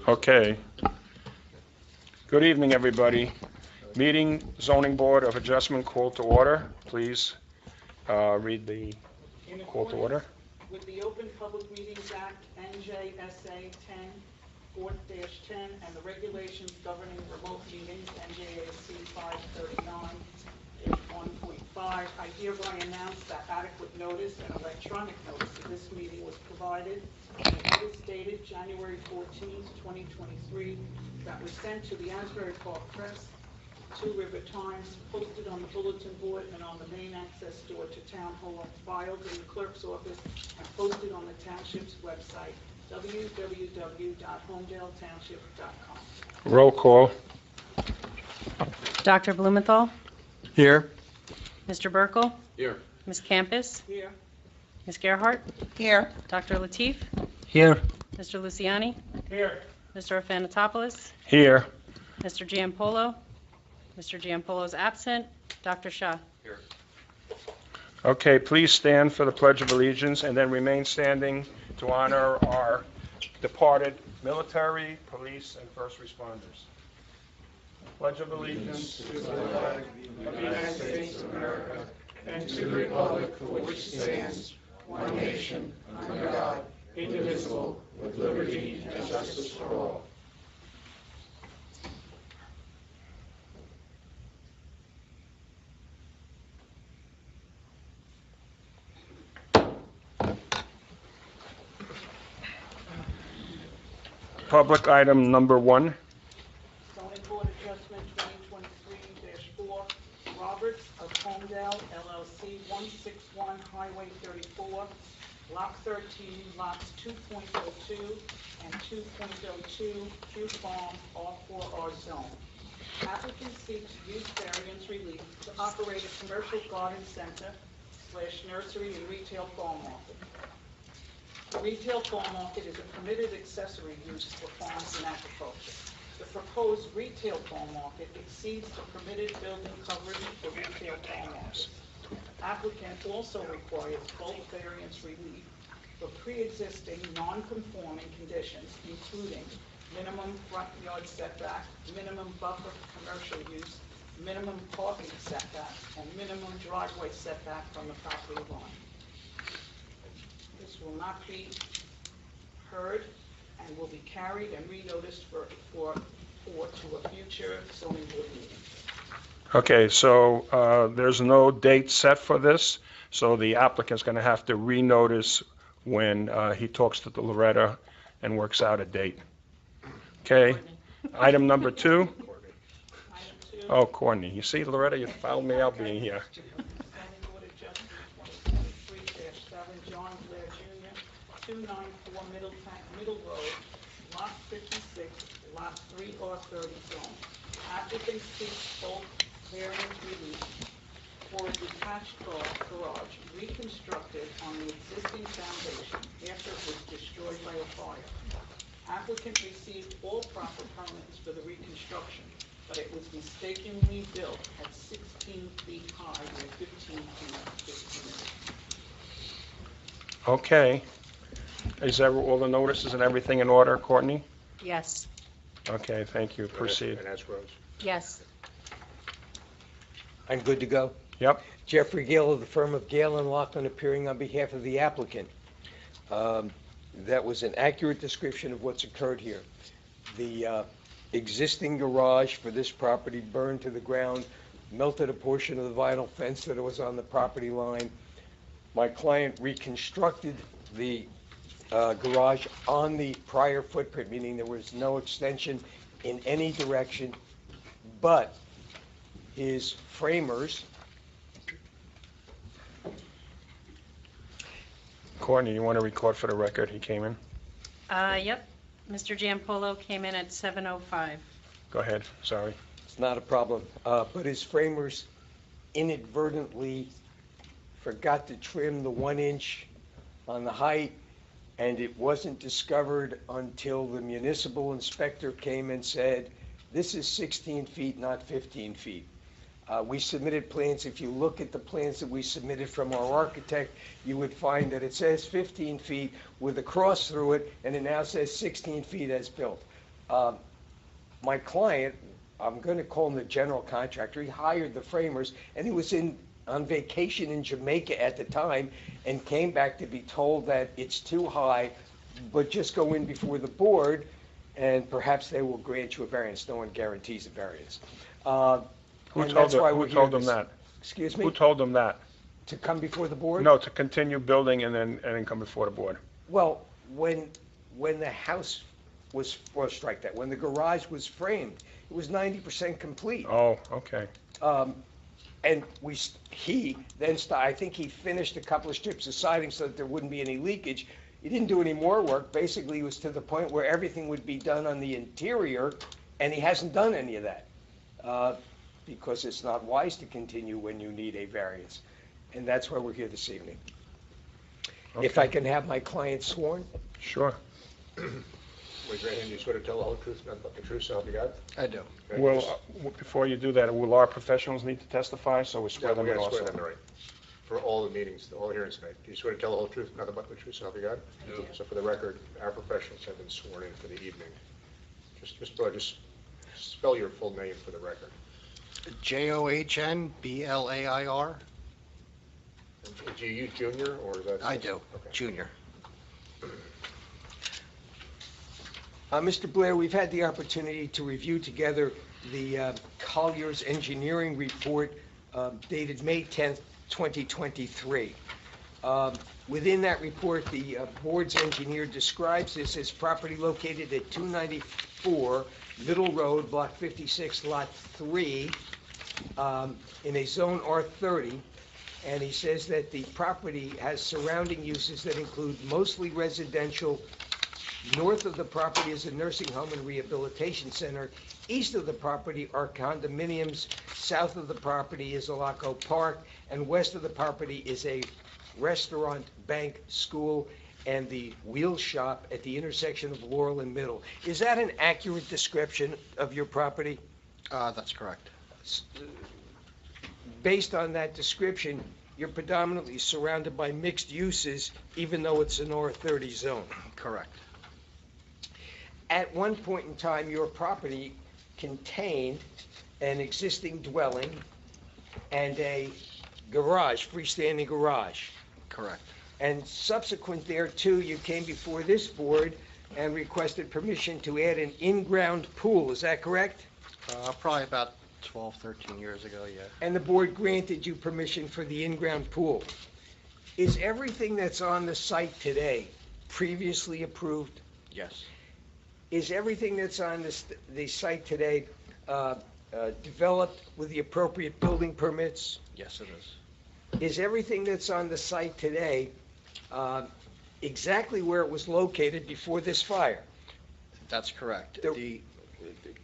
Okay. Good evening, everybody. Meeting Zoning Board of Adjustment called to order. Please read the call to order. With the Open Public Meetings Act, NJSA 10-10, and the regulations governing remote meetings, NJSC 539.1.5, I hereby announce that adequate notice and electronic notice of this meeting was provided. The notice dated January 14th, 2023, that was sent to the Asbury Park Press, Two River Times, posted on the bulletin board and on the main access door to Town Hall, filed in the clerk's office, and posted on the township's website, www.holmdeltownship.com. Roll call. Dr. Blumenthal? Here. Mr. Burkle? Here. Ms. Campus? Here. Ms. Gerhart? Here. Dr. Latif? Here. Mr. Luciani? Here. Mr. Afanatopoulos? Here. Mr. Giampolo? Mr. Giampolo is absent. Dr. Shah? Here. Okay, please stand for the Pledge of Allegiance and then remain standing to honor our departed military, police, and first responders. Pledge of Allegiance to the flag of the United States of America and to the republic for which it stands, one nation, under God, indivisible, with liberty and justice for all. Public item number 1. Zoning Board Adjustment 2023-4, Roberts of Holmdel, LLC, 161 Highway 34, Block 13, lots 2.02 and 2.02, Q Farm, R4R zone. Applicant seeks use variance relief to operate a commercial garden center / nursery and retail farm market. The retail farm market is a permitted accessory use for farms and agriculture. The proposed retail farm market exceeds the permitted building coverage for retail farm markets. Applicant also requires bulk variance relief for pre-existing non-conforming conditions, including minimum front yard setback, minimum buffer for commercial use, minimum parking setback, and minimum driveway setback from the property line. This will not be heard and will be carried and renoticed to a future zoning board meeting. Okay, so there's no date set for this, so the applicant's going to have to renotice when he talks to the Loretta and works out a date. Okay, item number 2. Item 2. Oh, Courtney, you see, Loretta, you found me out being here. Zoning Board Adjustment 2023-7, John Blair Jr., 294 Middle Road, Lot 56, Lot 3R30 zone. Applicant seeks bulk variance relief for a detached garage reconstructed on the existing foundation after it was destroyed by a fire. Applicant received all proper permits for the reconstruction, but it was mistakenly built at 16 feet high and 15 feet 15. Okay. Is there all the notices and everything in order, Courtney? Yes. Okay, thank you. Proceed. Yes. I'm good to go. Yep. Jeffrey Gale of the firm of Gale and Lachlan, appearing on behalf of the applicant. That was an accurate description of what's occurred here. The existing garage for this property burned to the ground, melted a portion of the vinyl fence that was on the property line. My client reconstructed the garage on the prior footprint, meaning there was no extension in any direction, but his framers. Courtney, you want to record for the record he came in? Yep. Mr. Giampolo came in at 7:05. Go ahead, sorry. It's not a problem, but his framers inadvertently forgot to trim the 1 inch on the height, and it wasn't discovered until the municipal inspector came and said, this is 16 feet, not 15 feet. We submitted plans. If you look at the plans that we submitted from our architect, you would find that it says 15 feet with a cross through it, and it now says 16 feet as built. My client, I'm going to call him the general contractor, he hired the framers, and he was on vacation in Jamaica at the time, and came back to be told that it's too high, but just go in before the board, and perhaps they will grant you a variance. No one guarantees a variance. Who And told that's why them, we're who told here them this- that? Excuse Who me? told them that? To come before the board? No, to continue building and then come before the board. Well, when the house was, well, strike that, when the garage was framed, it was 90% complete. Oh, okay. And he then, I think he finished a couple of strips of siding so that there wouldn't be any leakage. He didn't do any more work. Basically, he was to the point where everything would be done on the interior, and he hasn't done any of that. Because it's not wise to continue when you need a variance. And that's why we're here this evening. If I can have my client sworn? Sure. Raise your hand, you swear to tell the whole truth, nothing but the truth, so help you God? I do. Okay, Well, just- before you do that, will our professionals need to testify, so we Yeah, swear them we in gotta swear also? them, right, for all the meetings, all hearings tonight. Do you swear to tell the whole truth, nothing but the truth, so help you God? So for the record, our professionals have been sworn in for the evening. Just spell your full name for the record. Johnblair. Do you use junior, or is that? I do, Okay. Junior. Mr. Blair, we've had the opportunity to review together the Collier's engineering report dated May 10th, 2023. Within that report, the board's engineer describes this as property located at 294 Middle Road, Block 56, Lot 3, in a zone R30. And he says that the property has surrounding uses that include mostly residential. North of the property is a nursing home and rehabilitation center. East of the property are condominiums. South of the property is Alaco Park. And west of the property is a restaurant, bank, school, and the wheel shop at the intersection of Laurel and Middle. Is that an accurate description of your property? That's correct. Based on that description, you're predominantly surrounded by mixed uses, even though it's an R30 zone. Correct. At one point in time, your property contained an existing dwelling and a garage, freestanding garage. Correct. And subsequent thereto, you came before this board and requested permission to add an in-ground pool. Is that correct? Probably about 12, 13 years ago, yeah. And the board granted you permission for the in-ground pool. Is everything that's on the site today previously approved? Yes. Is everything that's on the site today developed with the appropriate building permits? Yes, it is. Is everything that's on the site today exactly where it was located before this fire? That's correct. The-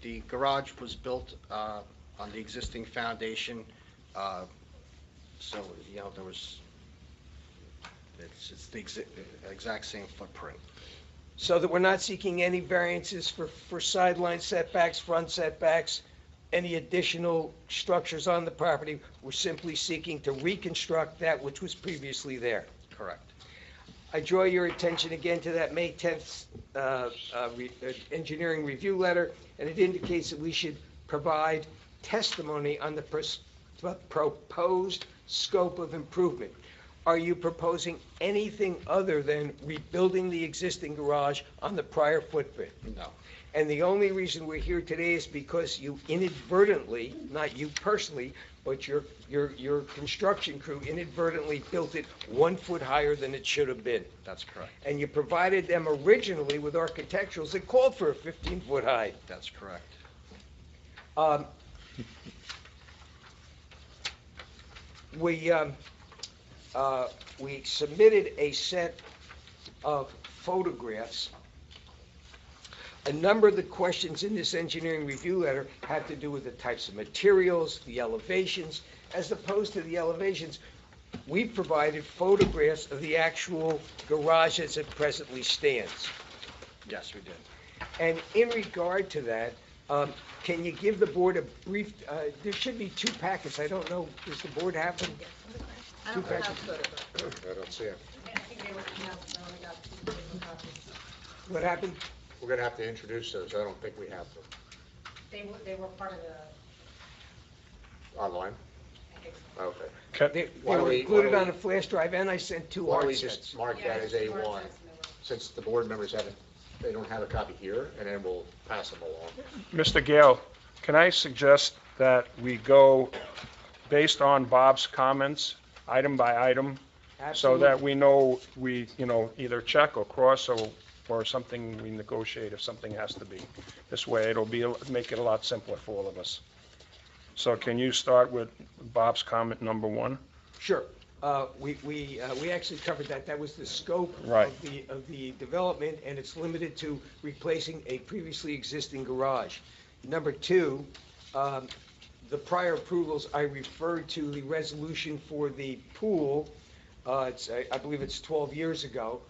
The garage was built on the existing foundation, so, there was, it's the exact same footprint. So that we're not seeking any variances for sideline setbacks, front setbacks, any additional structures on the property. We're simply seeking to reconstruct that which was previously there. Correct. I draw your attention again to that May 10th engineering review letter, and it indicates that we should provide testimony on the proposed scope of improvement. Are you proposing anything other than rebuilding the existing garage on the prior footprint? No. And the only reason we're here today is because you inadvertently, not you personally, but your construction crew inadvertently built it 1 foot higher than it should have been. That's correct. And you provided them originally with architecturals that called for a 15-foot height. That's correct. We submitted a set of photographs. A number of the questions in this engineering review letter had to do with the types of materials, the elevations. As opposed to the elevations, we provided photographs of the actual garage as it presently stands. Yes, we did. And in regard to that, can you give the board a brief, there should be 2 packets. I don't know, does the board have them? I Two don't have packets. photographs. I don't see it. I think they were, no, I only got 2 paper copies. What happened? We're going to have to introduce those. I don't think we have them. They were part of the, Online? I think so. Okay. They Why don't were we- included why don't on a flash drive, and I sent 2 Why don't we hard just sets. mark that as A1, since the board members they don't have a copy here, and then we'll pass them along. Mr. Gale, can I suggest that we go based on Bob's comments, item by item, so that we know either check or cross or something we negotiate if something has to be. This way, make it a lot simpler for all of us. So can you start with Bob's comment number 1? Sure. We actually covered that. That was the scope Right. of the development, and it's limited to replacing a previously existing garage. Number 2, the prior approvals, I referred to the resolution for the pool. I believe it's 12 years ago.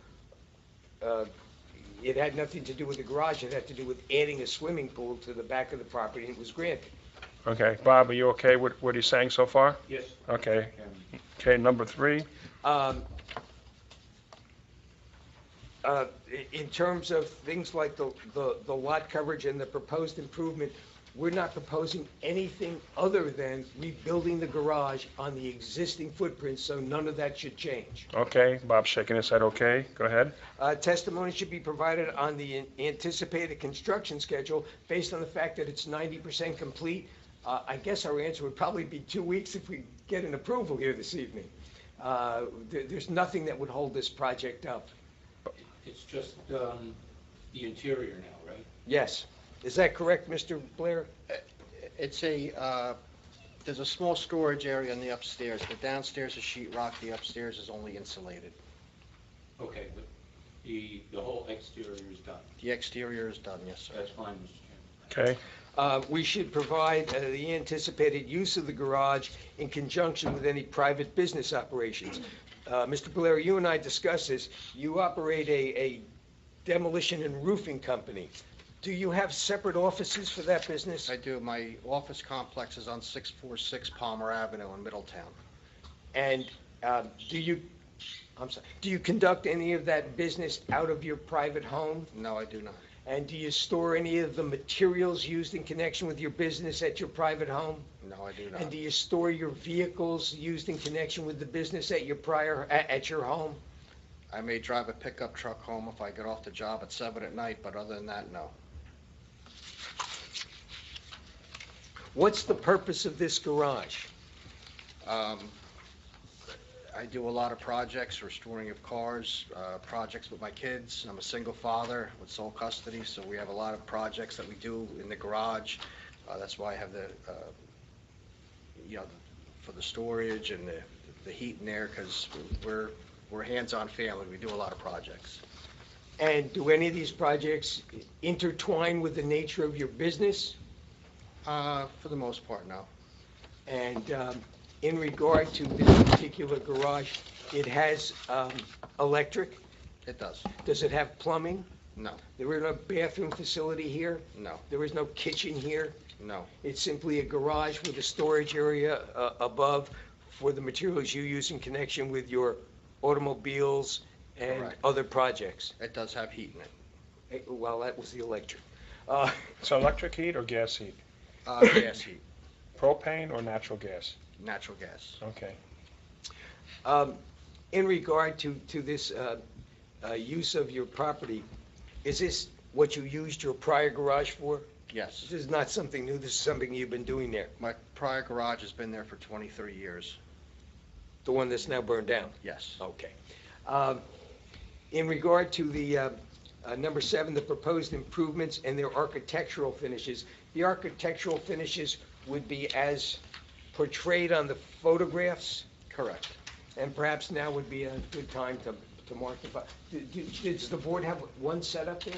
It had nothing to do with the garage. It had to do with adding a swimming pool to the back of the property, and it was granted. Okay, Bob, are you okay with what he's saying so far? Yes. Okay. Okay, number 3? In terms of things like the lot coverage and the proposed improvement, we're not proposing anything other than rebuilding the garage on the existing footprint, so none of that should change. Okay, Bob's shaking his head, okay, go ahead. Testimony should be provided on the anticipated construction schedule based on the fact that it's 90% complete. I guess our answer would probably be 2 weeks if we get an approval here this evening. There's nothing that would hold this project up. It's just the interior now, right? Yes. Is that correct, Mr. Blair? It's there's a small storage area in the upstairs. The downstairs is sheet rock, the upstairs is only insulated. Okay, but the whole exterior is done. The exterior is done, yes, sir. That's fine, Mr. Chairman. Okay, We should provide the anticipated use of the garage in conjunction with any private business operations. Mr. Blair, you and I discussed this. You operate a demolition and roofing company. Do you have separate offices for that business? I do. My office complex is on 646 Palmer Avenue in Middletown. And do you conduct any of that business out of your private home? No, I do not. And do you store any of the materials used in connection with your business at your private home? No, I do And not. do you store your vehicles used in connection with the business at your home? I may drive a pickup truck home if I get off the job at 7 at night, but other than that, no. What's the purpose of this garage? I do a lot of projects, restoring of cars, projects with my kids. I'm a single father with sole custody, so we have a lot of projects that we do in the garage. That's why I have for the storage and the heat in there, because we're hands-on family. We do a lot of projects. And do any of these projects intertwine with the nature of your business? For the most part, no. And in regard to this particular garage, it has electric? It does. Does it have plumbing? No, There is no bathroom facility here? no, There is no kitchen here? no. It's simply a garage with a storage area above for the materials you use in connection with your automobiles and Correct. other projects? It does have heat in it. Well, that was the electric. so electric heat or gas heat? Gas heat, Propane or natural gas? natural gas. Okay. In regard to this use of your property, is this what you used your prior garage for? Yes. This is not something new, this is something you've been doing there, My prior garage has been there for 23 years. the one that's now burned down? Yes. Okay. In regard to the number 7, the proposed improvements and their architectural finishes, the architectural finishes would be as portrayed on the photographs, Correct. and perhaps now would be a good time to mark the, does the board have one set up there?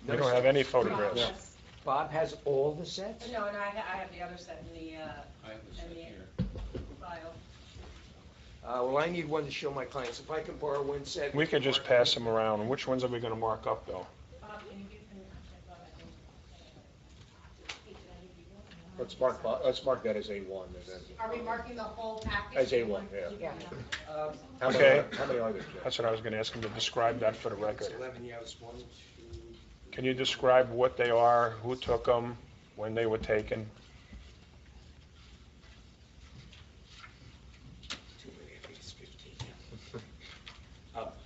We don't have any photographs. Yes. Bob has all the sets? No, and I have the other set in the, I have this And the- here. file. Well, I need one to show my clients. If I can borrow one set. We could just pass them around. Which ones are we going to mark up, though? Bob, can you give them, Let's mark that as A1, and then, are we marking the whole package? as A1, yeah. How many Okay. are there, Jeff? That's what I was going to ask him to describe that for the record. 11, yeah, it's 1, 2, Can you describe what they are, who took them, when they were taken?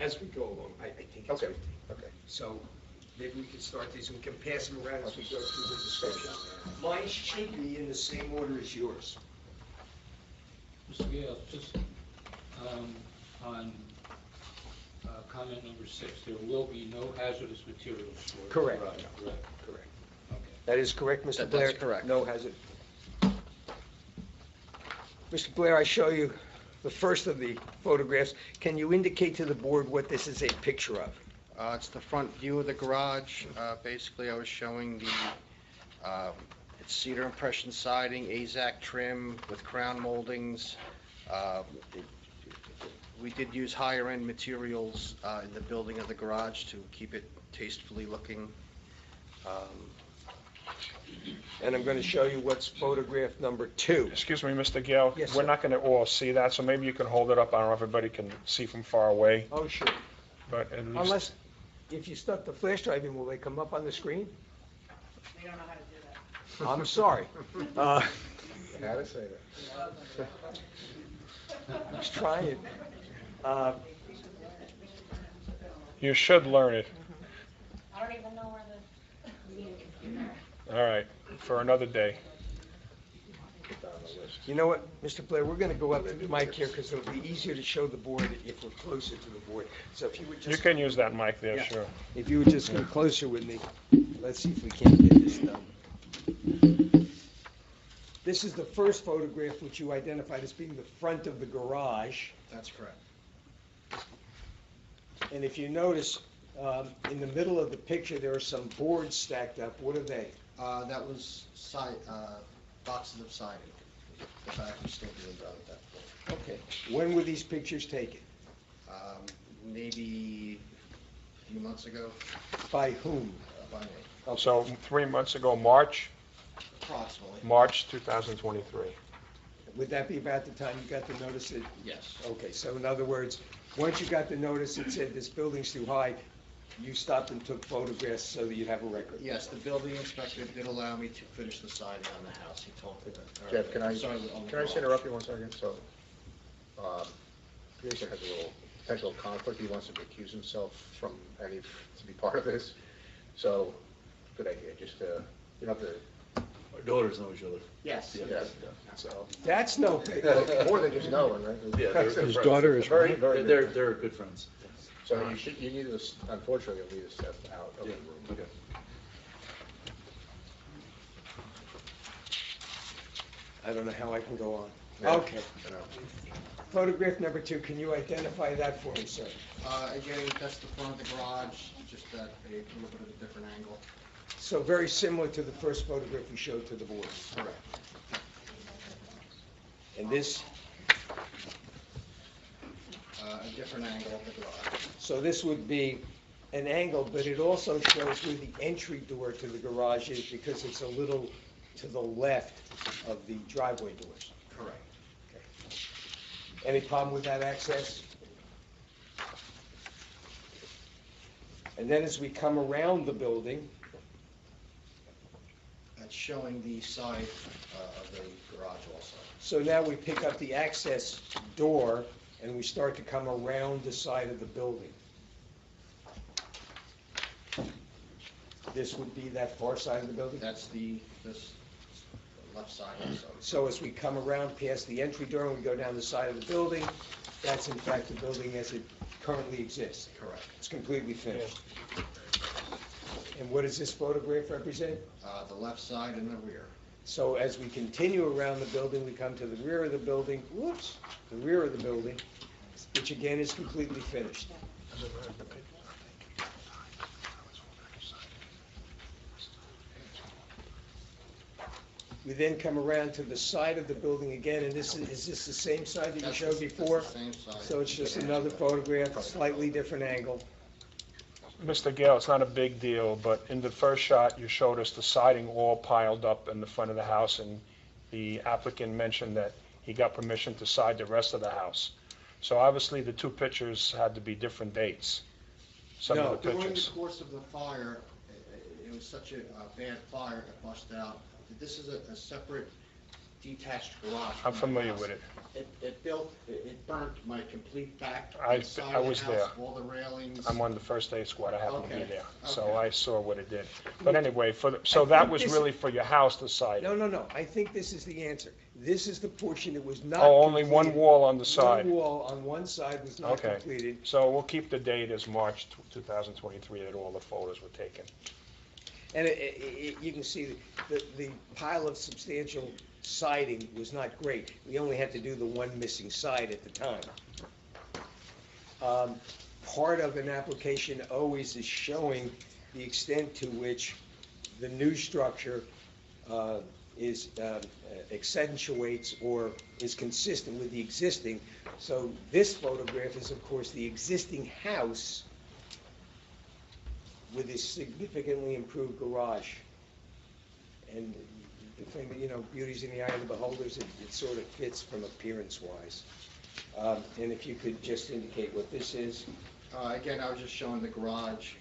As we go along, I think it's Okay, 15. okay. So maybe we can start these, and we can pass them around as we go through the discussion. Mine should be in the same order as yours. Mr. Gale, just on comment number 6, there will be no hazardous materials stored. Correct. Correct. Correct. Okay. That is correct, Mr. That's Blair? correct. No hazard. Mr. Blair, I show you the first of the photographs. Can you indicate to the board what this is a picture of? It's the front view of the garage. Basically, I was showing it's cedar impression siding, AZAC trim with crown moldings. We did use higher-end materials in the building of the garage to keep it tastefully looking. And I'm going to show you what's photograph number 2. Excuse me, Mr. Gale? Yes, We're sir. not going to all see that, so maybe you can hold it up. I don't know if everybody can see from far away, Oh, sure. but at least... Unless, if you stuck the flash drive in, will they come up on the screen? We don't know how to do that. I'm sorry. How to say that? I was trying. You should learn it. I don't even know where the. All right, for another day. You know what, Mr. Blair, we're going to go up to the mic here because it'll be easier to show the board if we're closer to the board. So if you would You just, can use that mic there, Yeah. sure. if you would just come closer with me, let's see if we can't get this done. This is the first photograph which you identified as being the front of the garage. That's correct. And if you notice, in the middle of the picture, there are some boards stacked up. What are they? That was boxes of siding. The back was still being done at that point. Okay. When were these pictures taken? Maybe a few months ago, By whom? by me, So 3 months ago, March approximately. 2023. Would that be about the time you got the notice that? Yes. Okay, so in other words, once you got the notice that said this building's too high, you stopped and took photographs so that you'd have a record? Yes, the building inspector did allow me to finish the siding on the house. He told me that. Jeff, can I Sorry, on the just garage. interrupt you 1 second? So, Jason has a little potential conflict. He wants to recuse himself from any, to be part of this. So, good idea, just to, you don't have to, Our daughters know each other. Yes. yeah, so. That's no big. More than just knowing, right? Yeah, His daughter is very, right. very They're, good. they're good friends. So you need to, unfortunately, you'll need to step out of the Yeah, room. okay. I don't know how I can go on. Yeah. Okay. You know. Photograph number 2, can you identify that for me, sir? Again, that's the front of the garage, just at a little bit of a different angle. So very similar to the first photograph we showed to the board. Correct. And this, A different angle of the garage. so this would be an angle, but it also shows where the entry door to the garage is because it's a little to the left of the driveway doors. Correct. Any problem with that access? And then as we come around the building, That's showing the side of the garage also. so now we pick up the access door and we start to come around the side of the building. This would be that far side of the building? That's this left side also. So as we come around past the entry door and we go down the side of the building, that's in fact the building as it currently exists. Correct. It's completely finished. And what does this photograph represent? The left side and the rear. So as we continue around the building, we come to the rear of the building, the rear of the building, which again is completely finished. We then come around to the side of the building again, and is this the same side that you showed before? That's the same side. So it's just another photograph, slightly different angle. Mr. Gale, it's not a big deal, but in the first shot, you showed us the siding all piled up in the front of the house, and the applicant mentioned that he got permission to side the rest of the house. So obviously, the 2 pictures had to be different dates, some No, of the during the pictures. course of the fire, it was such a bad fire that busted out. This is a separate detached garage. I'm from my familiar house. with it. It burnt my complete back I side I of the was house, there. all the railings. I'm on the first aid squad, I happened to be Okay, there, so okay. I saw what it did. But anyway, so that was this- really for your house, the side? No, I think this is the answer. This is the portion that was not Oh, only one completed. wall on the side? One wall on one side was not Okay. completed. So we'll keep the date as March 2023 that all the photos were taken. And you can see the pile of substantial siding was not great. We only had to do the one missing side at the time. Part of an application always is showing the extent to which the new structure is accentuates or is consistent with the existing. So this photograph is, of course, the existing house with a significantly improved garage. And the thing that, beauty's in the eye of the beholders, it sort of fits from appearance-wise. And if you could just indicate what this is. Again, I was just showing the garage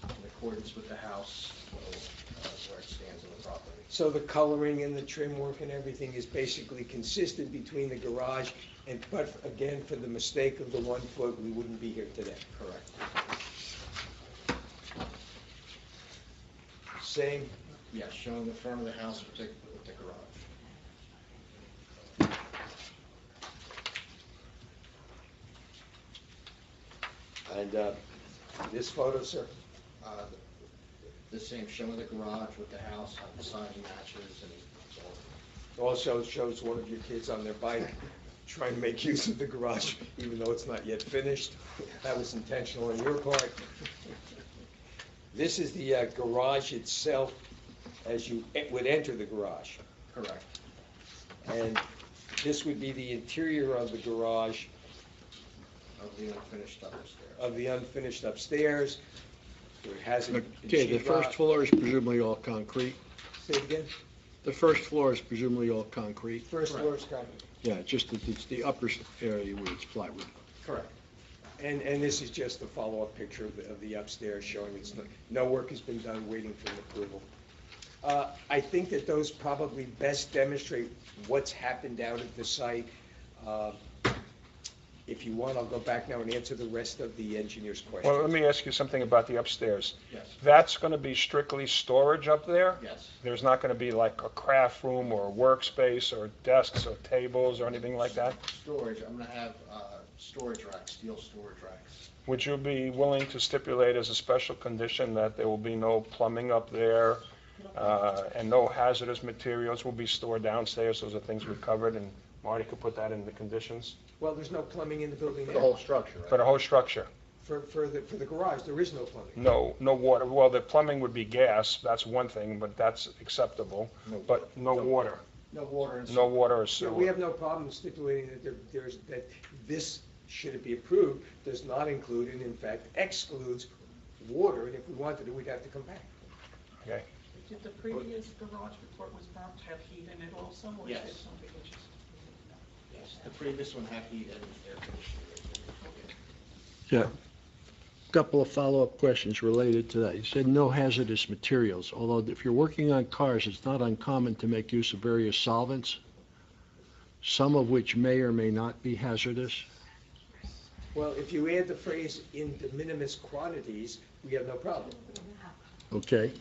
in accordance with the house, where it stands on the property. So the coloring and the trim work and everything is basically consistent between the garage, but again, for the mistake of the 1 foot, we wouldn't be here today. Correct. Same? Yes, showing the front of the house with the garage. And this photo, sir? The same, showing the garage with the house, how the siding matches, and it's all. Also shows one of your kids on their bike trying to make use of the garage, even though it's not yet finished. That was intentional on your part. This is the garage itself as you would enter the garage. Correct. And this would be the interior of the garage, Of the unfinished upstairs. Where it hasn't been Okay, the sheetrock. first floor is presumably all concrete. Say it again? The first floor is presumably all concrete. First floor is concrete. Yeah, just that it's the upper area where it's plywood. Correct. And this is just a follow-up picture of the upstairs showing no work has been done, waiting for an approval. I think that those probably best demonstrate what's happened out at the site. If you want, I'll go back now and answer the rest of the engineer's questions. Well, let me ask you something about the upstairs. Yes. That's going to be strictly storage up there? Yes. There's not going to be like a craft room or a workspace or desks or tables or anything like that? Storage, I'm gonna have storage racks, steel storage racks. Would you be willing to stipulate as a special condition that there will be no plumbing up there, and no hazardous materials will be stored downstairs? Those are things we covered, and Marty could put that in the conditions Well, there's no plumbing in the building For now. the whole structure, right? for the whole structure. For the garage, there is no plumbing. No water. Well, the plumbing would be gas, that's one thing, but that's acceptable, but no water. No water and. No water or So we sewer. have no problem stipulating that that this, should it be approved, does not include and in fact excludes water, and if we wanted it, we'd have to come back. Okay. Did the previous garage before it was burnt have heat in it also, or is Yes. there something that just? Yes, the previous one had heat and air conditioning. Yeah. Couple of follow-up questions related to that. You said no hazardous materials, although if you're working on cars, it's not uncommon to make use of various solvents, some of which may or may not be hazardous. Well, if you add the phrase "in de minimis quantities," we have no problem. Okay.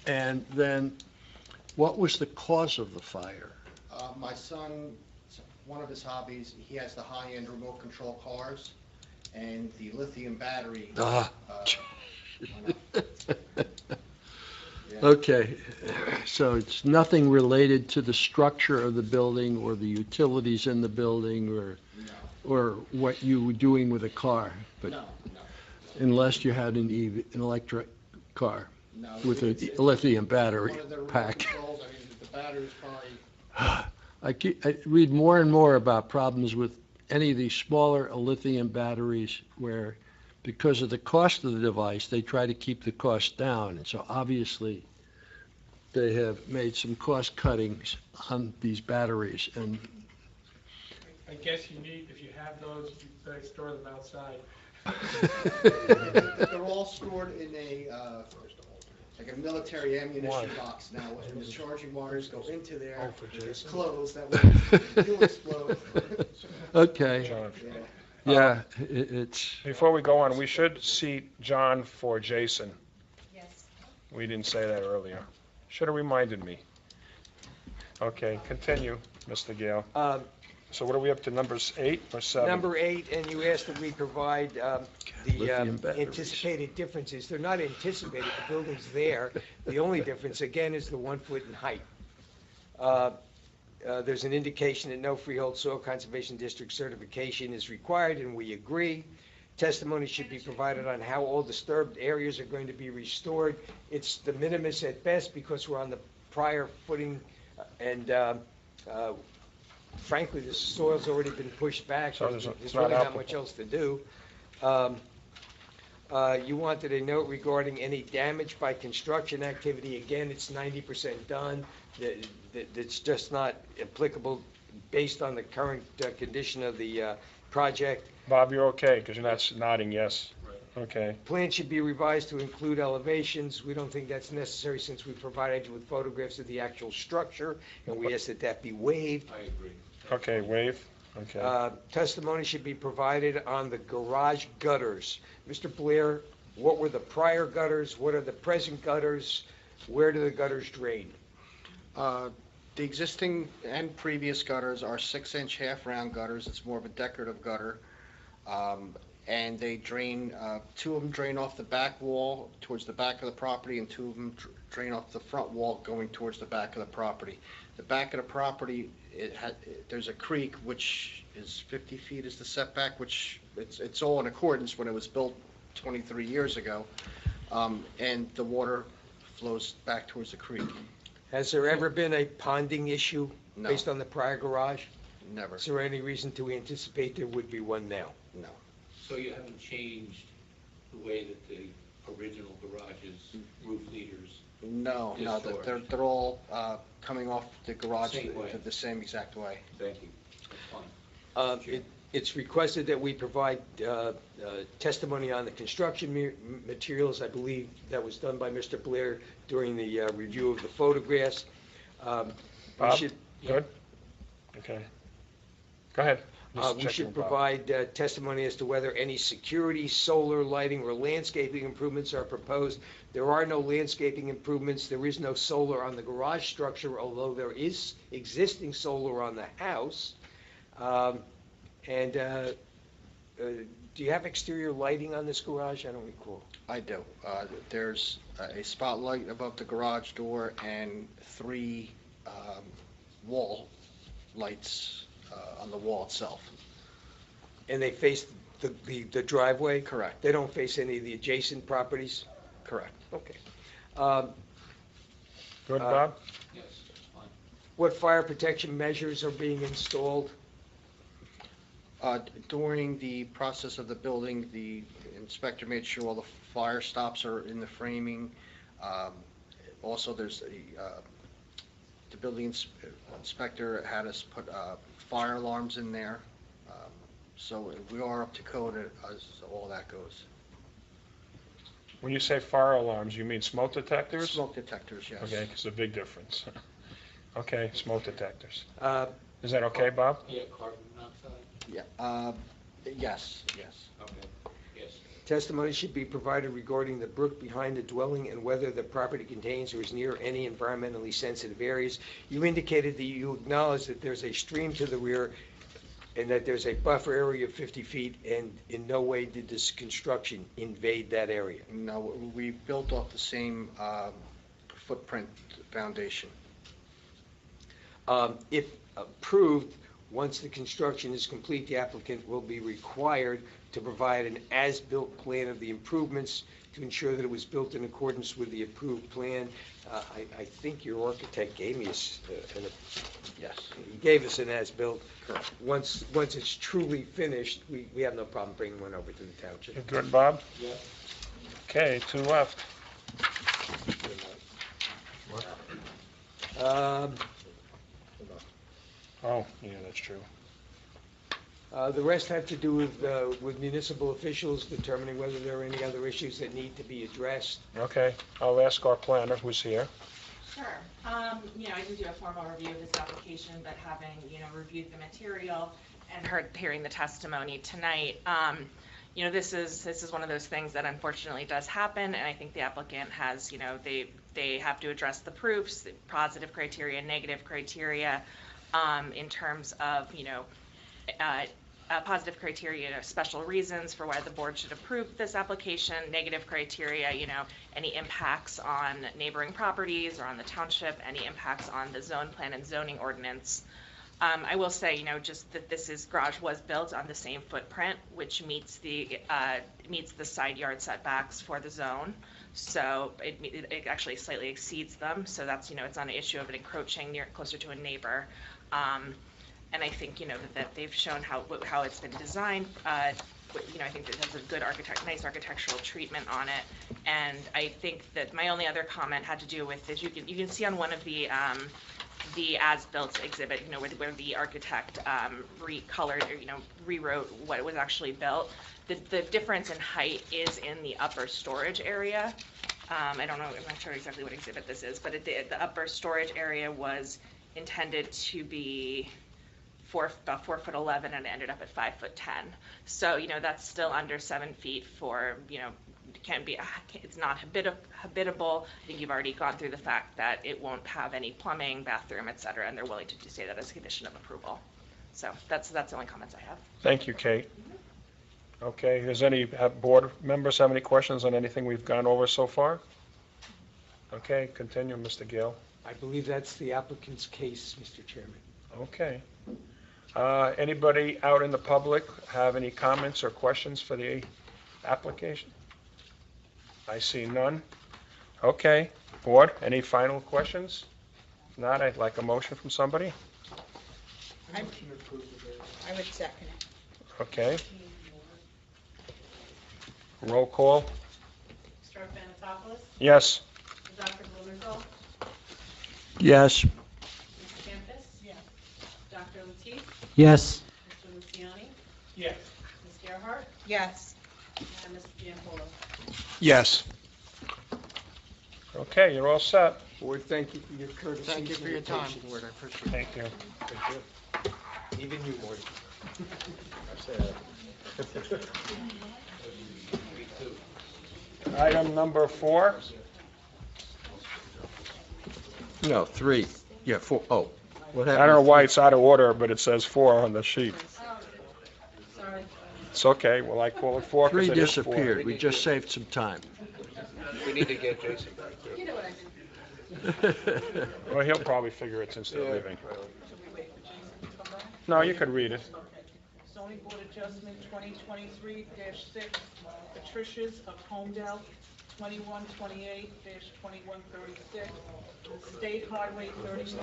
And then, what was the cause of the fire? My son, one of his hobbies, he has the high-end remote control cars, and the lithium battery. Ah. went out. Yeah. Okay, so it's nothing related to the structure of the building or the utilities in the building or what you were doing with a car, but No, unless you had an electric car no. with a It's lithium battery one of the remote pack. controls, I mean, the battery's probably, I read more and more about problems with any of these smaller lithium batteries where, because of the cost of the device, they try to keep the cost down. And so obviously, they have made some cost cuttings on these batteries. And I guess you need, if you have those, you better store them outside. they're all stored in a, like a military ammunition Why? box now, and the charging wires go into there. Oh, for It's Jason? closed, that way it will explode. Okay, John. Yeah. yeah, it's, Before we go on, we should seat John for Jason. Yes. We didn't say that earlier. Should have reminded me. Okay, continue, Mr. Gale. So what are we up to, numbers 8 or 7? Number 8, and you asked that we provide the Lithium batteries. anticipated differences. They're not anticipated, the building's there. The only difference, again, is the 1 foot in height. There's an indication that no freehold soil conservation district certification is required, and we agree. Testimony should be provided on how all disturbed areas are going to be restored. It's de minimis at best because we're on the prior footing, and frankly, the soil's already been pushed back. So There's it's really not not much else to do. You wanted a note regarding any damage by construction activity. Again, it's 90% done. That's just not applicable based on the current condition of the project. Bob, you're okay, because you're not nodding yes. Okay. Plan should be revised to include elevations. We don't think that's necessary since we provided you with photographs of the actual structure, and we ask that that be waived. I agree. Okay, waive. Okay. Testimony should be provided on the garage gutters. Mr. Blair, what were the prior gutters? What are the present gutters? Where do the gutters drain? The existing and previous gutters are 6-inch half-round gutters. It's more of a decorative gutter. And they drain, 2 of them drain off the back wall towards the back of the property, and 2 of them drain off the front wall going towards the back of the property. The back of the property, there's a creek which is 50 feet is the setback, which it's all in accordance when it was built 23 years ago. And the water flows back towards the creek. Has there ever been a ponding issue No. based on the prior garage? Never, Is there any reason to anticipate there would be one now? no. So you haven't changed the way that the original garage's roof leaders? No, Just no, storage. they're all coming off the garage Same way. the same exact way. Thank you. That's fine. It's requested that we provide testimony on the construction materials. I believe that was done by Mr. Blair during the review of the photographs. We Bob? should- Good? Okay. Go ahead. Just We checking should with Bob. provide testimony as to whether any security, solar, lighting, or landscaping improvements are proposed. There are no landscaping improvements. There is no solar on the garage structure, although there is existing solar on the house. And do you have exterior lighting on this garage? I don't recall. I do. There's a spotlight above the garage door and 3 wall lights on the wall itself. And they face the driveway? Correct. They don't face any of the adjacent properties? Correct. Okay. Good, Bob? Yes, that's fine. What fire protection measures are being installed? During the process of the building, the inspector made sure all the fire stops are in the framing. Also, there's the building inspector had us put fire alarms in there. So we are up to code as all that goes. When you say fire alarms, you mean smoke detectors? Smoke detectors, yes. Okay, it's a big difference. Okay, smoke detectors. Uh, Is that okay, Bob? Yeah, carbon monoxide? Yeah, yes, yes. Okay, yes. Testimony should be provided regarding the brook behind the dwelling and whether the property contains or is near any environmentally sensitive areas. You indicated that you acknowledge that there's a stream to the rear and that there's a buffer area of 50 feet, and in no way did this construction invade that area. No, we built off the same footprint foundation. If approved, once the construction is complete, the applicant will be required to provide an as-built plan of the improvements to ensure that it was built in accordance with the approved plan. I think your architect gave me Yes. he gave us an as-built. Correct. Once it's truly finished, we have no problem bringing one over to the You township. good, Bob? Yeah. Okay, 2 left. Um, Oh, yeah, that's true. The rest have to do with municipal officials determining whether there are any other issues that need to be addressed. Okay, I'll ask our planner who's here. Sure. I didn't do a formal review of this application, but having, reviewed the material and hearing the testimony tonight, this is one of those things that unfortunately does happen, and I think the applicant has, they have to address the proofs, the positive criteria, negative criteria, in terms of, positive criteria, special reasons for why the board should approve this application, negative criteria, any impacts on neighboring properties or on the township, any impacts on the zone plan and zoning ordinance. I will say, just that this garage was built on the same footprint, which meets the side yard setbacks for the zone. So it actually slightly exceeds them. So that's, it's not an issue of it encroaching closer to a neighbor. And I think, that they've shown how it's been designed. I think it has a good nice architectural treatment on it. And I think that my only other comment had to do with, as you can see on one of the as-built exhibit, where the architect recolored or, rewrote what was actually built. The difference in height is in the upper storage area. I don't know, I'm not sure exactly what exhibit this is, but the upper storage area was intended to be about 4'11", and it ended up at 5'10". So, that's still under 7 feet for, it's not habitable. I think you've already gone through the fact that it won't have any plumbing, bathroom, et cetera, and they're willing to say that as a condition of approval. So that's the only comments I have. Thank you, Kate. Okay, have board members have any questions on anything we've gone over so far? Okay, continue, Mr. Gill. I believe that's the applicant's case, Mr. Chairman. Okay. Anybody out in the public have any comments or questions for the application? I see none. Okay, board, any final questions? If not, I'd like a motion from somebody. I would second it. Okay. Roll call. Mr. Banatopoulos? Yes. Dr. Blumenthal? Yes. Ms. Campus? Yes. Dr. Lateef? Yes. Mr. Luciani? Yes. Ms. Gerhart? Yes. And Mr. Giampolo? Yes. Okay, you're all set. Board, thank you for your courtesy. Thank you for your time, Board, I appreciate it. Thank you. Even you, Morty. Item number 4. No, 3. Yeah, 4. Oh. What I happened? don't know why it's out of order, but it says 4 on the sheet. Sorry. It's okay, well, I call it 4 because 3 it is 4. disappeared. We just saved some time. We need to get Jason back, too. You know what I mean. Well, he'll probably figure it since they're leaving. No, you could read it. Zoning Board Adjustment 2023-6, Patricia's of Holmdel, 2128-2136, State Highway 35,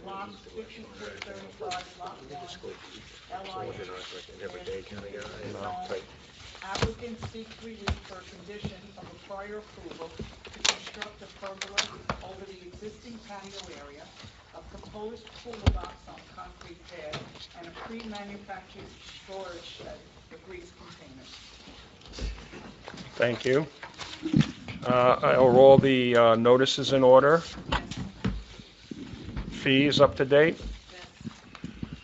Lot 5435, Lot 1, LI. Applicant seeks relief for a condition of a prior approval to construct a pergola over the existing patio area, a proposed cooler box on concrete pad, and a pre-manufactured storage shed for grease containers. Thank you. Are all the notices in order? Fees up to date?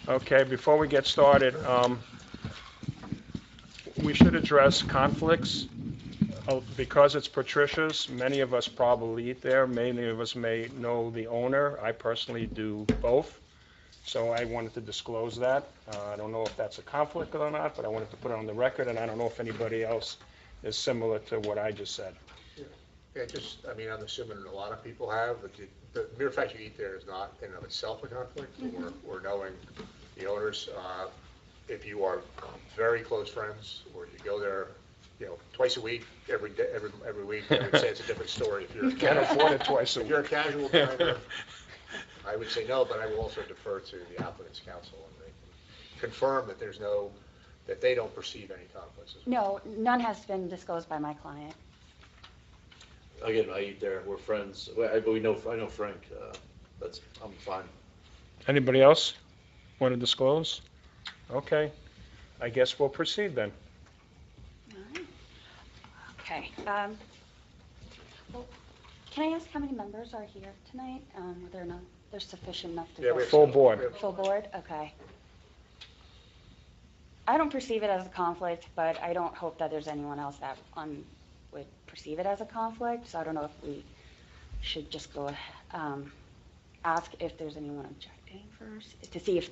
Okay, before we get started, we should address conflicts. Because it's Patricia's, many of us probably eat there. Many of us may know the owner. I personally do both. So I wanted to disclose that. I don't know if that's a conflict or not, but I wanted to put it on the record, and I don't know if anybody else is similar to what I just said. Yeah, I'm assuming a lot of people have, but the mere fact you eat there is not in and of itself a conflict, or knowing the owners. If you are very close friends, or you go there, twice a week, every week, I would say it's a different story. If you're Can't afford it twice a if week. you're a casual diner, I would say no, but I will also defer to the applicant's counsel, and they can confirm that that they don't perceive any conflicts. No, none has been disclosed by my client. Again, I eat there, we're friends, I know Frank, I'm fine. Anybody else want to disclose? Okay, I guess we'll proceed then. Okay. Well, can I ask how many members are here tonight? Whether or not there's sufficient enough to Yeah, we vote? have Full board. Full board? Okay. I don't perceive it as a conflict, but I don't hope that there's anyone else that would perceive it as a conflict. So I don't know if we should just go ask if there's anyone objecting first to see if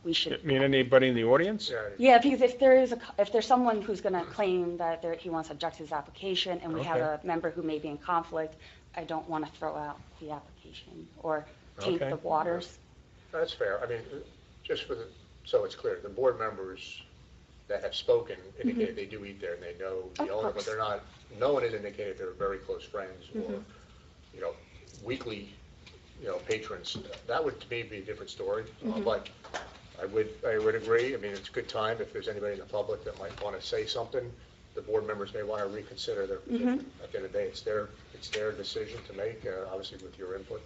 we should. Mean anybody in the audience? Yeah, because if there's someone who's going to claim that he wants to object to his application, and we have a member who may be in conflict, I don't want to throw out the application or taint Okay. the waters. That's fair. I mean, just so it's clear, the board members that have spoken indicated they do eat there and they know the owner, but they're not, no one has indicated they're very close friends or, weekly, patrons. That would, to me, be a different story. But I would agree. I mean, it's a good time if there's anybody in the public that might want to say something. The board members may want to reconsider their position. At the end of the day, it's their decision to make, obviously with your input.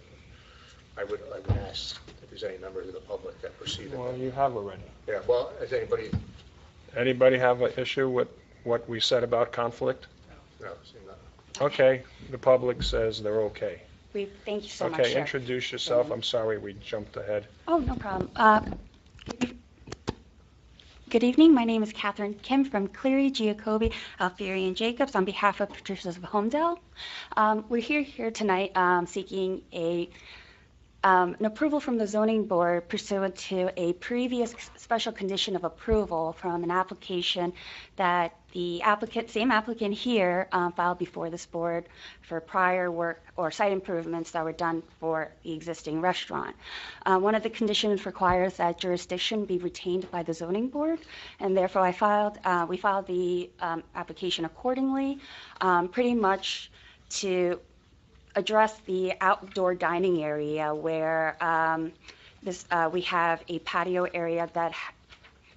I would ask if there's any members of the public that perceive it. Well, you have already. Yeah, well, has Anybody have an issue with what we said about conflict? no, seeing none. Okay, the public says they're okay. Thank you so much, Okay, sir. introduce yourself. I'm sorry we jumped ahead. Oh, no problem. Good evening. My name is Catherine Kim from Cleary, Giacobbe, Alfieri, and Jacobs on behalf of Patricia's of Holmdel. We're here tonight seeking an approval from the zoning board pursuant to a previous special condition of approval from an application that the same applicant here filed before this board for prior work or site improvements that were done for the existing restaurant. One of the conditions requires that jurisdiction be retained by the zoning board, and therefore we filed the application accordingly, pretty much to address the outdoor dining area where we have a patio area that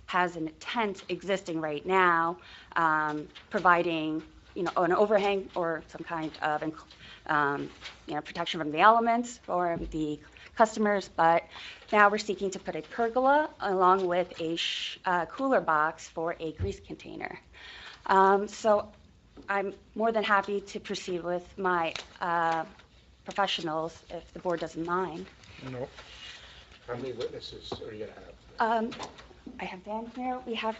has a tent existing right now, providing an overhang or some kind of protection from the elements for the customers. But now we're seeking to put a pergola along with a cooler box for a grease container. So I'm more than happy to proceed with my professionals if the board doesn't mind. No. How many witnesses are you going to have? I have Dan here. We have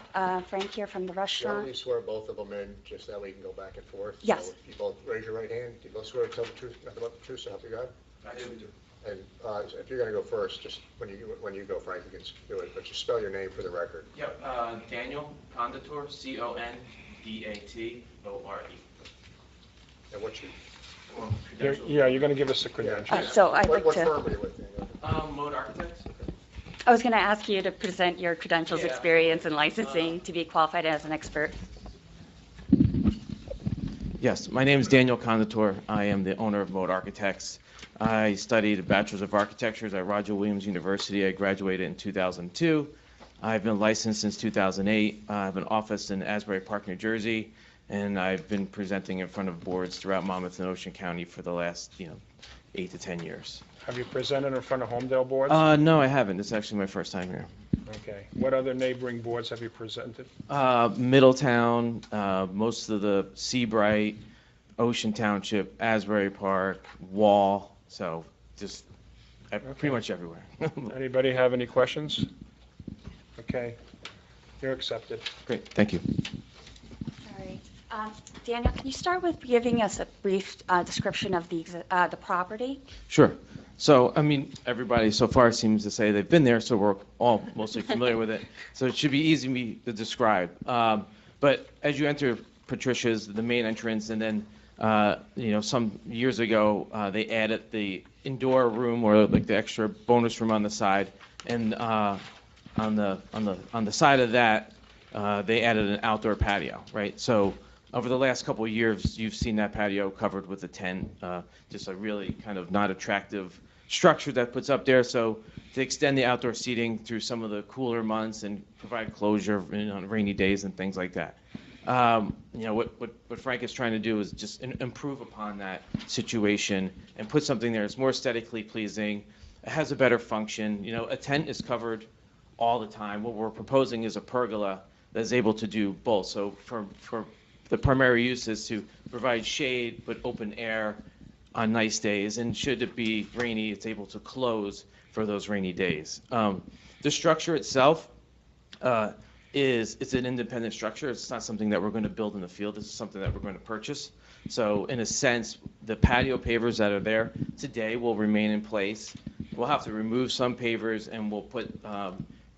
Frank here from the Shall restaurant. we swear both of them in, just that we can go back and forth? Yes. So if you both raise your right hand, do you both swear to tell the truth, nothing but the truth, so help you God? I do. And if you're going to go first, just when you go, Frank, you can do it, but just spell your name for the record. Yep, Daniel Condator, Condator. And what's your, Credentials. Yeah, you're going to give us the credentials. So I'd like what to. firm are you with? Mode Architects. I was going to ask you to present your credentials, Yeah. experience, and licensing to be qualified as an expert. Yes, my name is Daniel Condator. I am the owner of Mode Architects. I studied a Bachelor's of Architecture at Roger Williams University. I graduated in 2002. I've been licensed since 2008. I have an office in Asbury Park, New Jersey, and I've been presenting in front of boards throughout Monmouth and Ocean County for the last, 8 to 10 years. Have you presented in front of Holmdel boards? No, I haven't. It's actually my first time here. Okay. What other neighboring boards have you presented? Middletown, most of the Seabright, Ocean Township, Asbury Park, Wall, so just pretty much everywhere. Anybody have any questions? Okay. You're accepted. Great, thank you. All right. Daniel, can you start with giving us a brief description of the property? Sure. So, everybody so far seems to say they've been there, so we're all mostly familiar with it. So it should be easy for me to describe. But as you enter Patricia's, the main entrance, and then, some years ago, they added the indoor room or like the extra bonus room on the side. And on the side of that, they added an outdoor patio, right? So over the last couple of years, you've seen that patio covered with a tent, just a really kind of not attractive structure that puts up there. So to extend the outdoor seating through some of the cooler months and provide closure on rainy days and things like that. What Frank is trying to do is just improve upon that situation and put something there that's more aesthetically pleasing. It has a better function. A tent is covered all the time. What we're proposing is a pergola that is able to do both. So for the primary use is to provide shade but open air on nice days, and should it be rainy, it's able to close for those rainy days. The structure itself it's an independent structure. It's not something that we're going to build in the field. This is something that we're going to purchase. So in a sense, the patio pavers that are there today will remain in place. We'll have to remove some pavers, and we'll put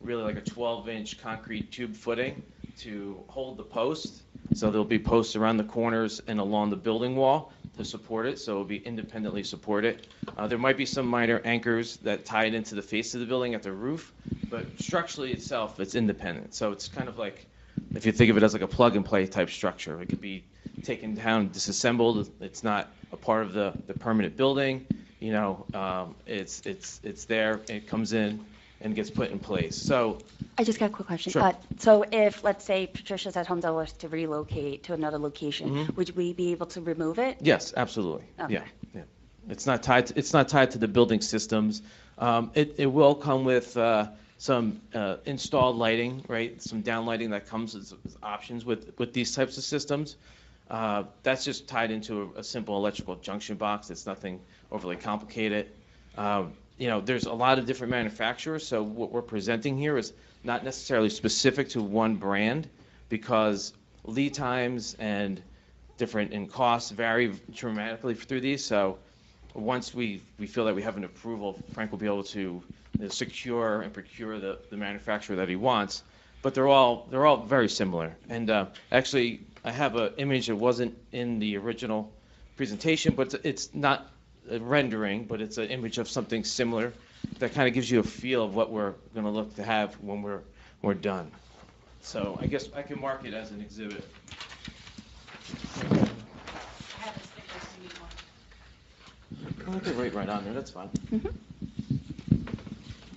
really like a 12-inch concrete tube footing to hold the post. So there'll be posts around the corners and along the building wall to support it, so it'll be independently supported. There might be some minor anchors that tie it into the face of the building at the roof, but structurally itself, it's independent. So it's kind of like, if you think of it as like a plug-and-play type structure, it could be taken down, disassembled. It's not a part of the permanent building. You know, it's there, it comes in and gets put in place. So I just got a quick question. Sure. So if, let's say, Patricia's at Holmdel was to relocate to another location, would we be able to remove it? yes, absolutely. Okay. Yeah. It's not tied to the building systems. It will come with some installed lighting, right? Some down lighting that comes as options with these types of systems. That's just tied into a simple electrical junction box. It's nothing overly complicated. You know, there's a lot of different manufacturers, so what we're presenting here is not necessarily specific to one brand, because lead times and costs vary dramatically through these. So once we feel that we have an approval, Frank will be able to secure and procure the manufacturer that he wants. But they're all very similar. And actually, I have an image that wasn't in the original presentation, but it's not a rendering, but it's an image of something similar that kind of gives you a feel of what we're going to look to have when we're done. So I guess I can mark it as an exhibit. I could write right on there, that's fine.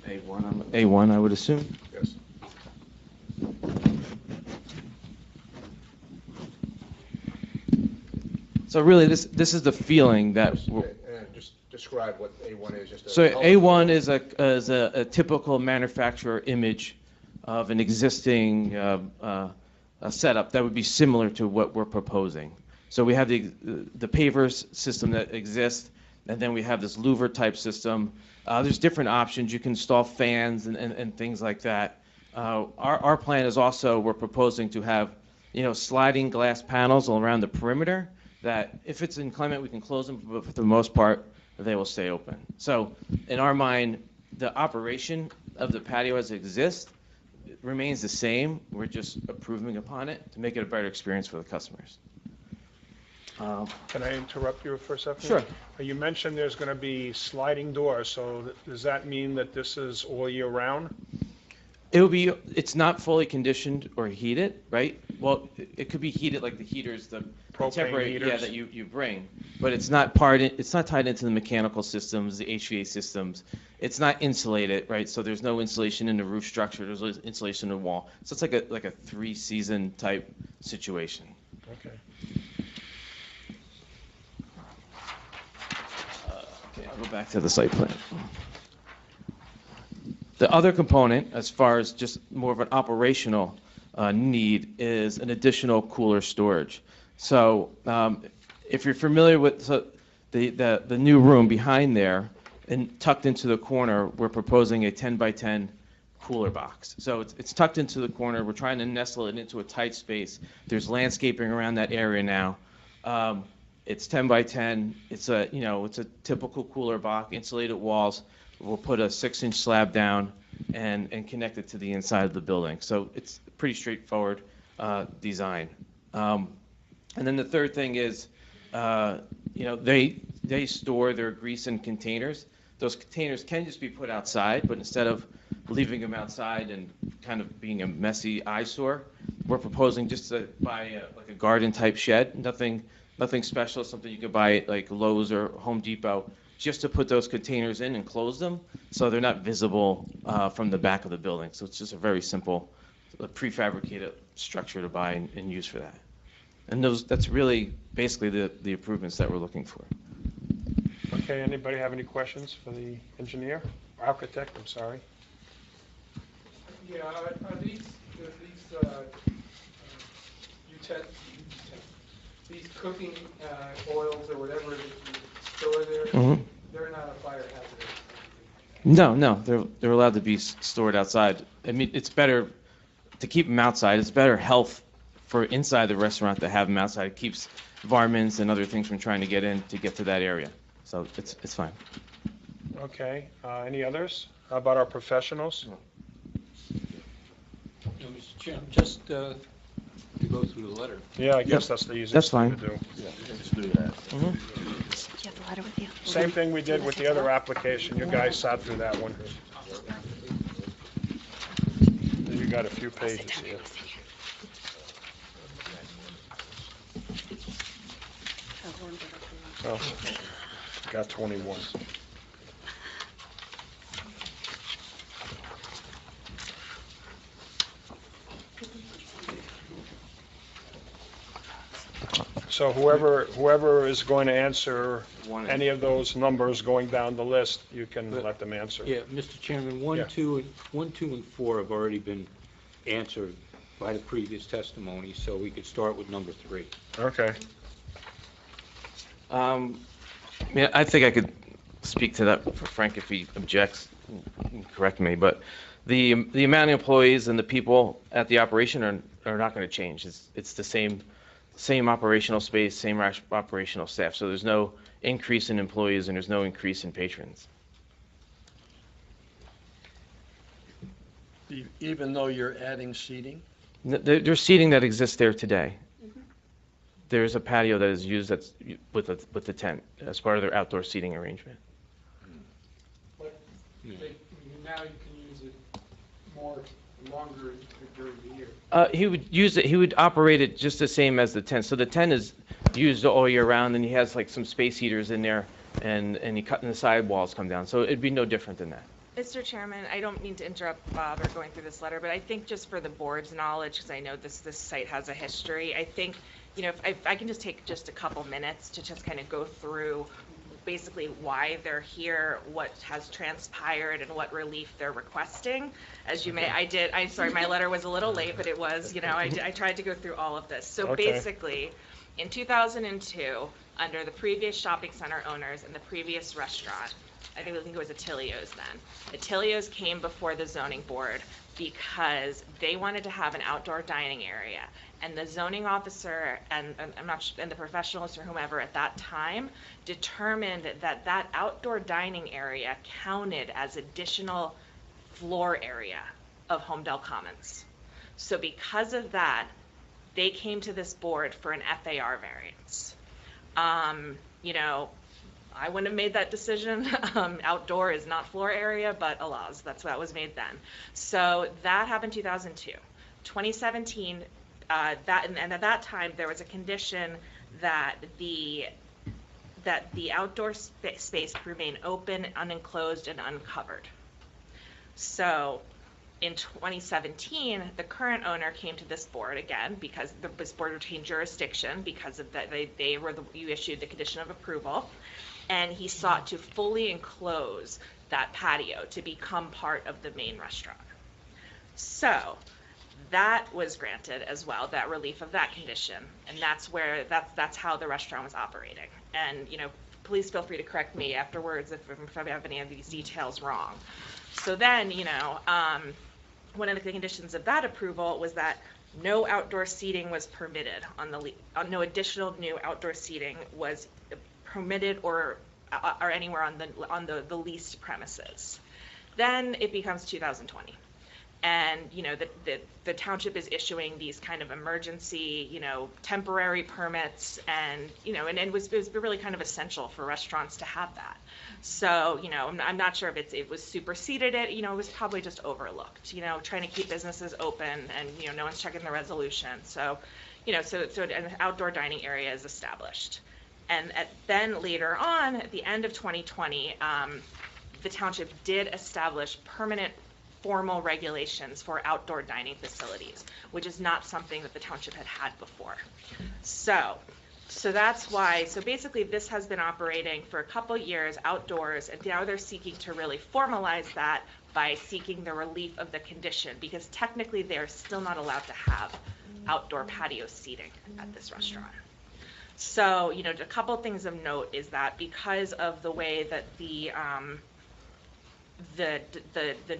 A1, I would assume. Yes. So really, this is the feeling that. And just describe what A1 is. Just So A1 is a typical manufacturer image of an existing a setup that would be similar to what we're proposing. So we have the pavers system that exists, and then we have this louver type system. There's different options. You can install fans and things like that. Our plan is also, we're proposing to have, sliding glass panels all around the perimeter that if it's inclement, we can close them, but for the most part, they will stay open. So in our mind, the operation of the patio as it exists remains the same. We're just improving upon it to make it a better experience for the customers. Can I interrupt you for a second? Sure. You mentioned there's going to be sliding doors, so does that mean that this is all year round? It's not fully conditioned or heated, right? Well, it could be heated like the heaters, the Propane temporary, heaters. that you bring, but it's not tied into the mechanical systems, the HVAC systems. It's not insulated, right? So there's no insulation in the roof structure. There's insulation in the wall. So it's like a 3-season type situation. Okay. Okay, I'll go back to the site plan. The other component, as far as just more of an operational need, is an additional cooler storage. So if you're familiar with the new room behind there, and tucked into the corner, we're proposing a 10 by 10 cooler box. So it's tucked into the corner. We're trying to nestle it into a tight space. There's landscaping around that area now. It's 10 by 10. It's a typical cooler box, insulated walls. We'll put a 6-inch slab down and connect it to the inside of the building. So it's a pretty straightforward design. And then the third thing is, they store their grease in containers. Those containers can just be put outside, but instead of leaving them outside and kind of being a messy eyesore, we're proposing just to buy like a garden type shed. Nothing special, something you could buy at like Lowe's or Home Depot, just to put those containers in and close them so they're not visible from the back of the building. So it's just a very simple prefabricated structure to buy and use for that. And that's really basically the improvements that we're looking for. Okay, anybody have any questions for the engineer? Architect, I'm sorry. Yeah, are these these cooking oils or whatever that you store there, Mhm. they're not a fire hazard? No, they're allowed to be stored outside. I mean, it's better to keep them outside. It's better health for inside the restaurant to have them outside. It keeps varmints and other things from trying to get in to get to that area. So it's fine. Okay, any others? How about our professionals? Mr. Chairman, just to go through the letter. Yeah, I guess that's the easiest That's thing fine. to do. Let's do that. Do you have the letter with you? Same thing we did with the other application. You guys sat through that one. You got a few pages here. Oh, got 21. So whoever is going to answer any of those numbers going down the list, you can let them answer. Yeah, Mr. Chairman, Yeah. 2, and 4 have already been answered by the previous testimony, so we could start with number 3. Okay. Yeah, I think I could speak to that for Frank if he objects. He can correct me, but the amount of employees and the people at the operation are not going to change. It's the same operational space, same operational staff. So there's no increase in employees and there's no increase in patrons. Even though you're adding seating? There's seating that exists there today. There's a patio that is used with the tent as part of their outdoor seating arrangement. But now you can use it longer during the year. He would operate it just the same as the tent. So the tent is used all year round, and he has like some space heaters in there, and the sidewalls come down. So it'd be no different than that. Mr. Chairman, I don't mean to interrupt Bob or going through this letter, but I think just for the board's knowledge, because I know this site has a history, I think, if I can just take just a couple minutes to just kind of go through basically why they're here, what has transpired, and what relief they're requesting. As you may, I'm sorry, my letter was a little late, but it was, I tried to go through all of this. So Okay. basically, in 2002, under the previous shopping center owners and the previous restaurant, I think it was Attilio's then. Attilio's came before the zoning board because they wanted to have an outdoor dining area. And the zoning officer and the professionals or whomever at that time determined that that outdoor dining area counted as additional floor area of Holmdel Commons. So because of that, they came to this board for an FAR variance. I wouldn't have made that decision. Outdoor is not floor area, but alas, that was made then. So that happened 2002. 2017, and at that time there was a condition that the outdoor space remain open, unenclosed, and uncovered. So in 2017, the current owner came to this board again because this board retained jurisdiction because of that you issued the condition of approval, and he sought to fully enclose that patio to become part of the main restaurant. So that was granted as well, that relief of that condition, and that's how the restaurant was operating. And please feel free to correct me afterwards if I have any of these details wrong. So then, one of the conditions of that approval was that no outdoor seating was permitted no additional new outdoor seating was permitted or anywhere on the leased premises. Then it becomes 2020. And, the township is issuing these kind of emergency, temporary permits, and, and it was really kind of essential for restaurants to have that. So, I'm not sure if it was superseded it, it was probably just overlooked, trying to keep businesses open and, no one's checking the resolution. So, so an outdoor dining area is established. And then later on, at the end of 2020, the township did establish permanent formal regulations for outdoor dining facilities, which is not something that the township had before. So So that's why, so basically this has been operating for a couple years outdoors, and now they're seeking to really formalize that by seeking the relief of the condition, because technically they're still not allowed to have outdoor patio seating at this restaurant. So, you know, a couple things of note is that because of the way that the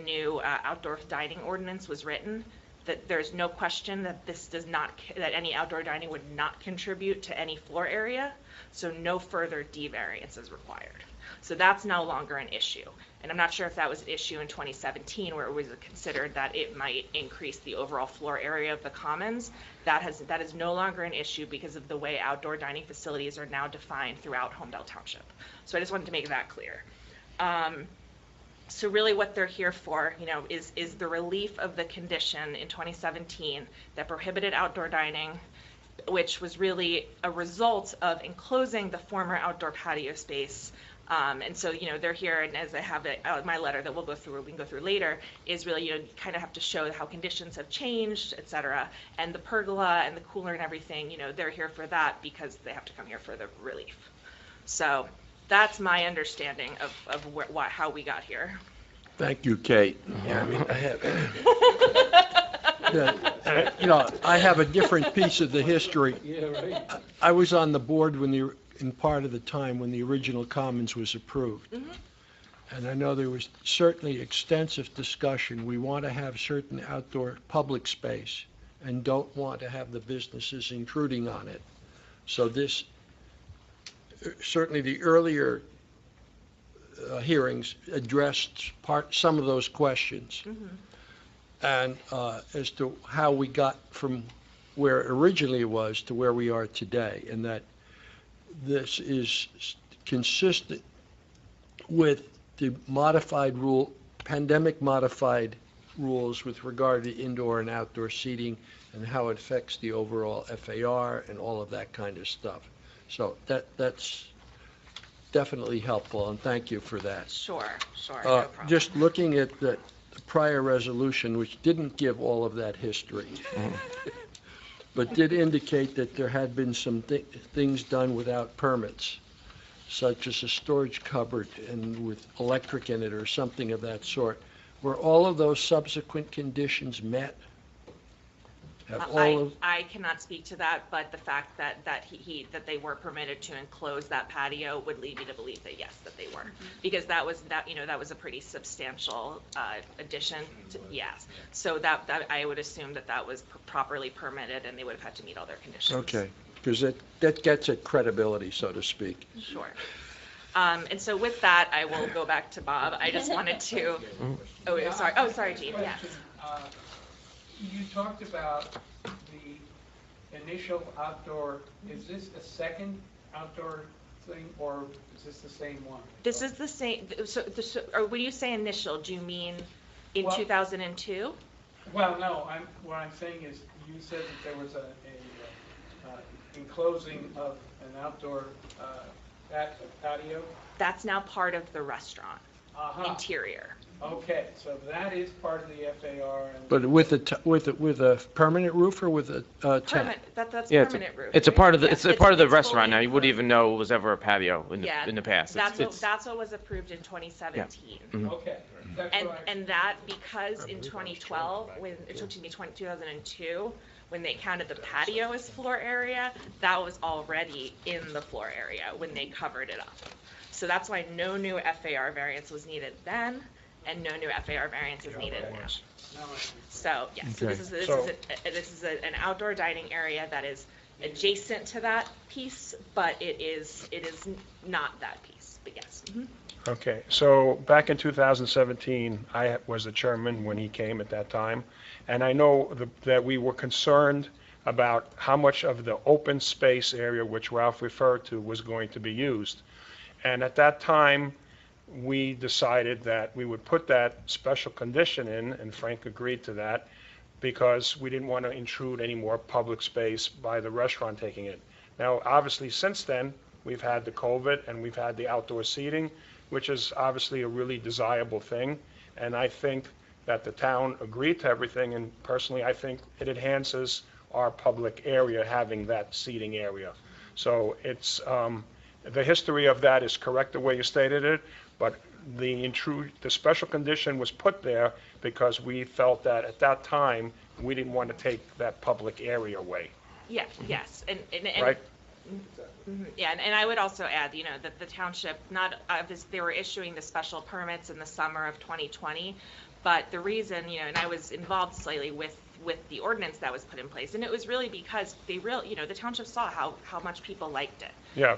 new outdoor dining ordinance was written, that there's no question that this does not, that any outdoor dining would not contribute to any floor area, so no further D variance is required. So that's no longer an issue. And I'm not sure if that was an issue in 2017 where it was considered that it might increase the overall floor area of the commons. That is no longer an issue because of the way outdoor dining facilities are now defined throughout Holmdel Township. So I just wanted to make that clear. So really what they're here for, you know, is the relief of the condition in 2017 that prohibited outdoor dining, which was really a result of enclosing the former outdoor patio space. And so, you know, they're here, and as I have it, my letter that we can go through later, is really, you know, kind of have to show how conditions have changed, et cetera. And the pergola and the cooler and everything, you know, they're here for that because they have to come here for the relief. So that's my understanding of how we got here. Thank you, Kate. Yeah, I mean, you know, I have a different piece of the history. Yeah, right. I was on the board in part of the time when the original Commons was approved. Mm-hmm. And I know there was certainly extensive discussion. We want to have certain outdoor public space and don't want to have the businesses intruding on it. So this, certainly the earlier hearings addressed some of those questions. Mm-hmm. And as to how we got from where it originally was to where we are today, and that this is consistent with the pandemic modified rules with regard to indoor and outdoor seating and how it affects the overall FAR and all of that kind of stuff. So that's definitely helpful, and thank you for that. Sure, no problem. Just looking at the prior resolution, which didn't give all of that history, but did indicate that there had been some things done without permits, such as a storage cupboard and with electric in it or something of that sort. Were all of those subsequent conditions met? I cannot speak to that, but the fact that they were permitted to enclose that patio would lead me to believe that yes, that they were, because that was a pretty substantial addition. Yes, so that I would assume that was properly permitted, and they would have had to meet all their conditions. Okay, because that gets at credibility, so to speak. Sure. And so with that, I will go back to Bob. I just wanted to. Oh, sorry, Gene. Yes. You talked about the initial outdoor, is this a second outdoor thing, or is this the same one? This is the same, or when you say initial, do you mean in 2002? Well, no, what I'm saying is, you said that there was a enclosing of an outdoor patio? That's now part of the restaurant interior. Okay, so that is part of the FAR. But with a permanent roof or with a tent? Permanent, that's Yeah, permanent roof. it's a part of the, Yes, it's a part of the it's restaurant fully now. You wouldn't even know it was ever a patio in the past. That's what was approved in 2017. Okay. And that because in 2012, 2002, when they counted the patio as floor area, that was already in the floor area when they covered it up. So that's why no new FAR variance was needed then, and no new FAR variance is needed now. So yes, so this is an outdoor dining area that is adjacent to that piece, but it is not that piece. But yes. Mm-hmm. Okay, so back in 2017, I was the chairman when he came at that time, and I know that we were concerned about how much of the open space area, which Ralph referred to, was going to be used. And at that time, we decided that we would put that special condition in, and Frank agreed to that, because we didn't want to intrude any more public space by the restaurant taking it. Now, obviously, since then, we've had the COVID and we've had the outdoor seating, which is obviously a really desirable thing. And I think that the town agreed to everything, and personally, I think it enhances our public area having that seating area. So it's, the history of that is correct the way you stated it, but the special condition was put there because we felt that at that time, we didn't want to take that public area away, Yeah, yes, and. right? Yeah, and I would also add, that the township, they were issuing the special permits in the summer of 2020, but the reason, and I was involved slightly with the ordinance that was put in place, and it was really because the township saw how much people liked it. Yeah.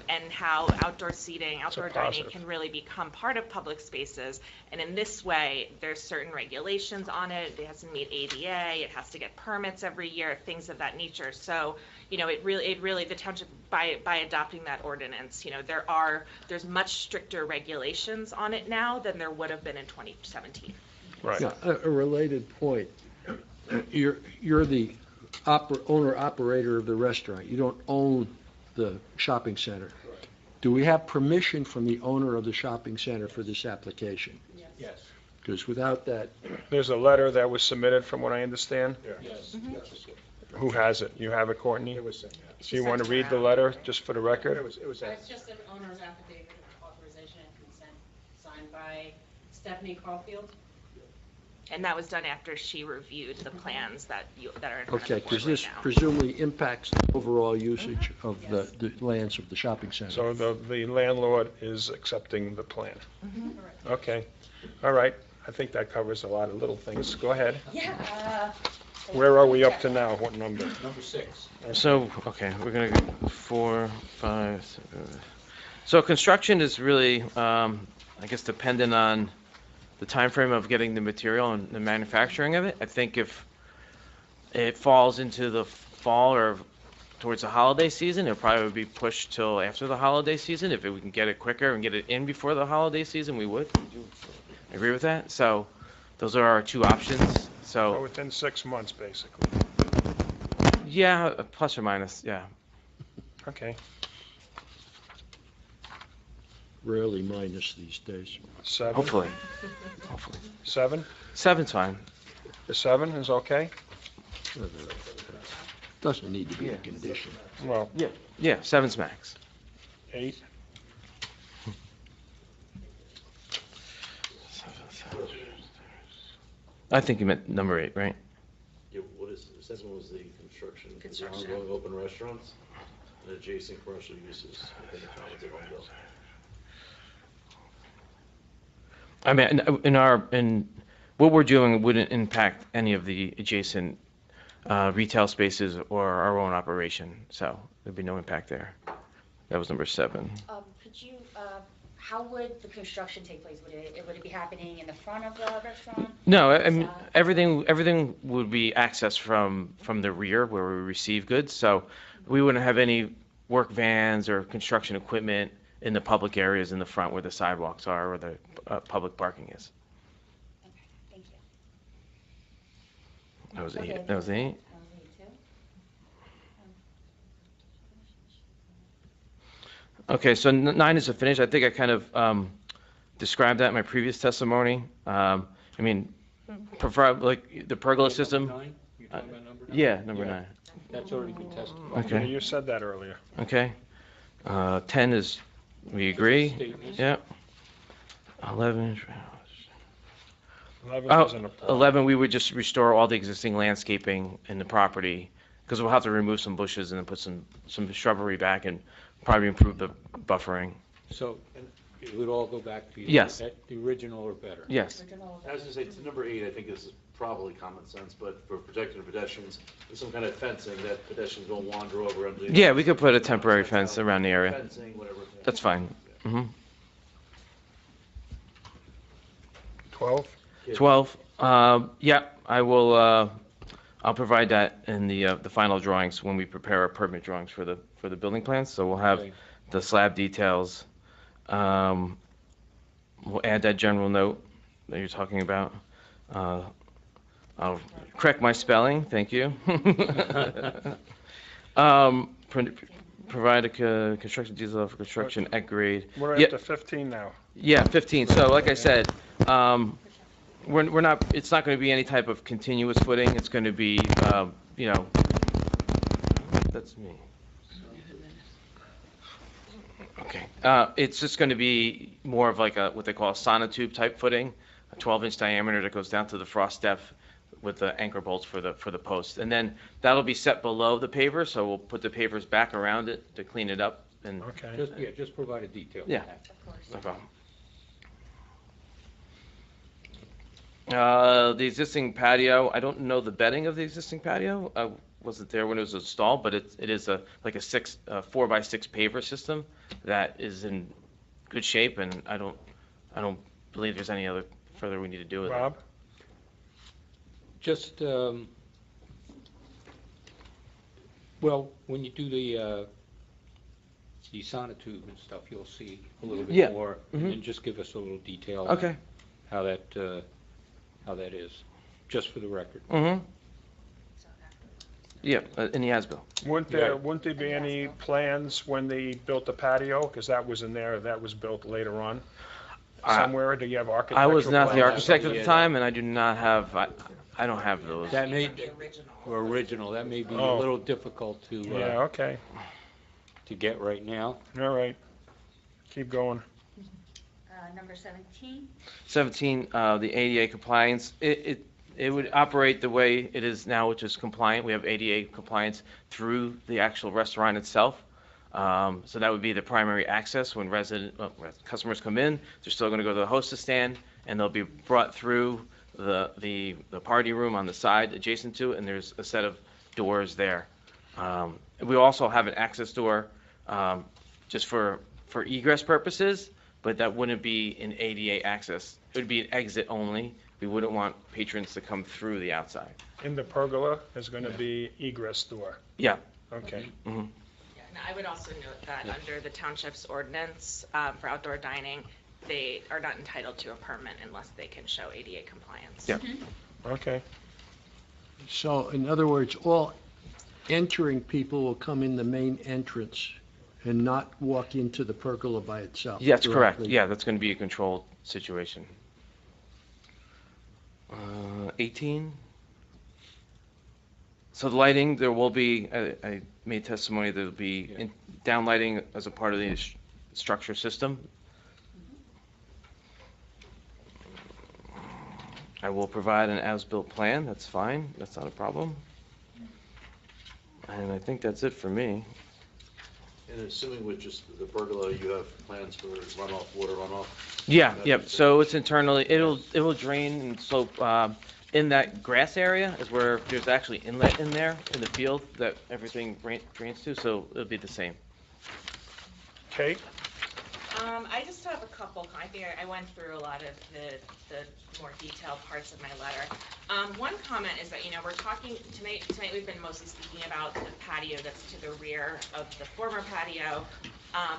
And how outdoor seating, outdoor dining can really become part of public spaces. And in this way, there's certain regulations on it. It has to meet ADA, it has to get permits every year, things of that nature. So, it really, the township, by adopting that ordinance, there's much stricter regulations on it now than there would have been in 2017. Right. Yeah, a related point. You're the owner-operator of the restaurant. You don't own the shopping center. Do we have permission from the owner of the shopping center for this application? Yes. Because without that, There's a letter that was submitted, from what I understand. Yes. Who has it? You have it, Courtney? It was sent, yeah. So you want to read the letter, just for the record? It was sent. It's just an owner's affidavit of authorization and consent signed by Stephanie Caulfield. And that was done after she reviewed the plans that are in front of the okay, board because right this now. presumably impacts the overall usage of the lands of the shopping center. So the landlord is accepting the plan? Okay, all right. I think that covers a lot of little things. Go ahead. Yeah. Where are we up to now? What number? Number 6. So, okay, we're gonna go 4, 5, 7. So construction is really, I guess, dependent on the time frame of getting the material and the manufacturing of it. I think if it falls into the fall or towards the holiday season, it'll probably be pushed till after the holiday season. If we can get it quicker and get it in before the holiday season, we would. Would you agree with that? So those are our two options. So So, within 6 months, basically. yeah, plus or minus, yeah. Okay. Rarely minus these days. 7? Hopefully. 7? 7's fine. The 7 is okay? Doesn't need to be a condition. Well, Yeah, 7's max. 8? I think you meant number 8, right? Yeah, what is, the second one was the construction, the ongoing open restaurants and adjacent commercial uses within the town of Holmdel. I mean, what we're doing wouldn't impact any of the adjacent retail spaces or our own operation, so there'd be no impact there. That was number 7. Could you, how would the construction take place? Would it be happening in the front of the restaurant? No, I mean, everything would be accessed from the rear where we receive goods, so we wouldn't have any work vans or construction equipment in the public areas in the front where the sidewalks are or the public parking is. Okay, thank you. That was Okay, 8. That was 8. That was 8 too. Okay, so 9 is a finish. I think I kind of described that in my previous testimony. I mean, prefer, like, the pergola system. Number 9? You're talking about number 9? Yeah, number Yeah. 9. That's already been testified. Yeah, Okay, you said that earlier. okay. 10 is, we agree. Statements. Yep. 11. 11 Oh, isn't a 11, we would just restore all the existing landscaping in the property, because we'll have to remove some bushes and then put some shrubbery back and probably improve the buffering. So it would all go back to you? Yes. The original or better? Yes. I was gonna say, to number 8, I think is probably common sense, but for protecting pedestrians, there's some kind of fencing that pedestrians don't wander over under. Yeah, we could put a temporary fence around the area. Fencing, whatever. That's fine. 12? 12, yeah, I will, I'll provide that in the final drawings when we prepare our permit drawings for the building plans. So we'll have Okay. the slab details. We'll add that general note that you're talking about. I'll correct my spelling, thank you. Provide a construction detail for construction at grade. We're Yeah. up to 15 now. Yeah, 15. So like I said, we're not, it's not going to be any type of continuous footing. It's going to be, you know, that's me. Okay. It's just going to be more of like what they call a sonotube type footing, a 12-inch diameter that goes down to the frost depth with the anchor bolts for the post. And then that'll be set below the paver, so we'll put the pavers back around it to clean it up. And Okay. Just provide a detail. Yeah. Of course. No problem. The existing patio, I don't know the bedding of the existing patio. I wasn't there when it was installed, but it is like a 4x6 paver system that is in good shape, and I don't believe there's any other further we need to do with it. Rob? Just, well, when you do the sonotube and stuff, you'll see a little Yeah. bit more, Mhm. and just give us a little detail. Okay. How that is, just for the record. Mm-hmm. Yeah, in the as-built. Wouldn't there be any plans when they built the patio? Because that was in there, that was built later on somewhere. Do you have architectural I plans? was not the architect at the time, and I do not have, I don't have those. That may, original, that may be a Oh. little difficult to, Yeah, okay. to get right now. All right. Keep going. Number 17. 17, the ADA compliance, it would operate the way it is now, which is compliant. We have ADA compliance through the actual restaurant itself. So that would be the primary access when customers come in. They're still going to go to the hostess stand, and they'll be brought through the party room on the side adjacent to it, and there's a set of doors there. We also have an access door just for egress purposes, but that wouldn't be an ADA access. It would be an exit only. We wouldn't want patrons to come through the outside. In the pergola is going to be egress door. Yeah. Okay. Mm-hmm. Yeah, and I would also note that under the township's ordinance for outdoor dining, they are not entitled to a permit unless they can show ADA compliance. Yeah. Okay. So in other words, all entering people will come in the main entrance and not walk into the pergola by itself? Yeah, that's correct. directly? Yeah, that's going to be a controlled situation. 18. So the lighting, there will be, I made testimony, there'll be downlighting as a part of the structure system. I will provide an as-built plan, that's fine, that's not a problem. And I think that's it for me. And assuming with just the pergola, you have plans for runoff, water runoff? Yeah, yep, so it's internally, it will drain and slope, in that grass area is where there's actually inlet in there, in the field, that everything drains to, so it'll be the same. Kate? I just have a couple, I think I went through a lot of the more detailed parts of my letter. One comment is that, we're talking, tonight we've been mostly speaking about the patio that's to the rear of the former patio,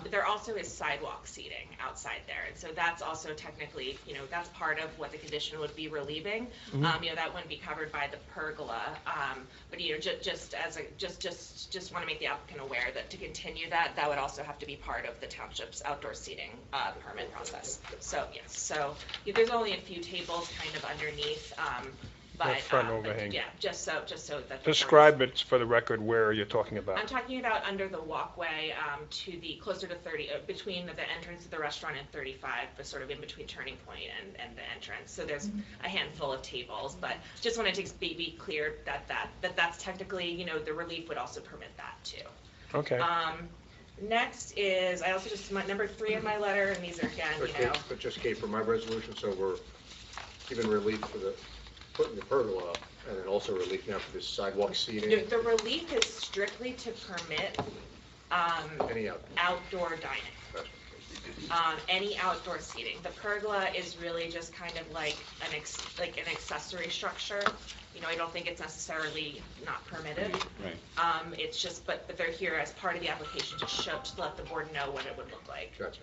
but there also is sidewalk seating outside there, and so that's also technically, that's part of what the condition would be relieving. That wouldn't be covered by the pergola, but, just want to make the applicant aware that to continue that would also have to be part of the township's outdoor seating permit process. So, yes, so there's only a few tables kind of underneath, but. That front overhang. Yeah, just so that. Describe it for the record where you're talking I'm about. talking about under the walkway closer to 30, between the entrance of the restaurant and 35, but sort of in between Turning Point and the entrance. So there's a handful of tables, but just wanted to be clear that's technically, the relief would also permit that too. Okay. Next is, I also just, number 3 of my letter, and these are again, But just Kate, for my resolution, so we're giving relief for putting the pergola up, and then also relief now for this sidewalk seating, the relief is strictly to permit any outdoor dining. Any outdoor seating. The pergola is really just kind of like an accessory structure. I don't think it's necessarily not permitted. Right. It's just, but they're here as part of the application to let the board know what it would look like. Gotcha.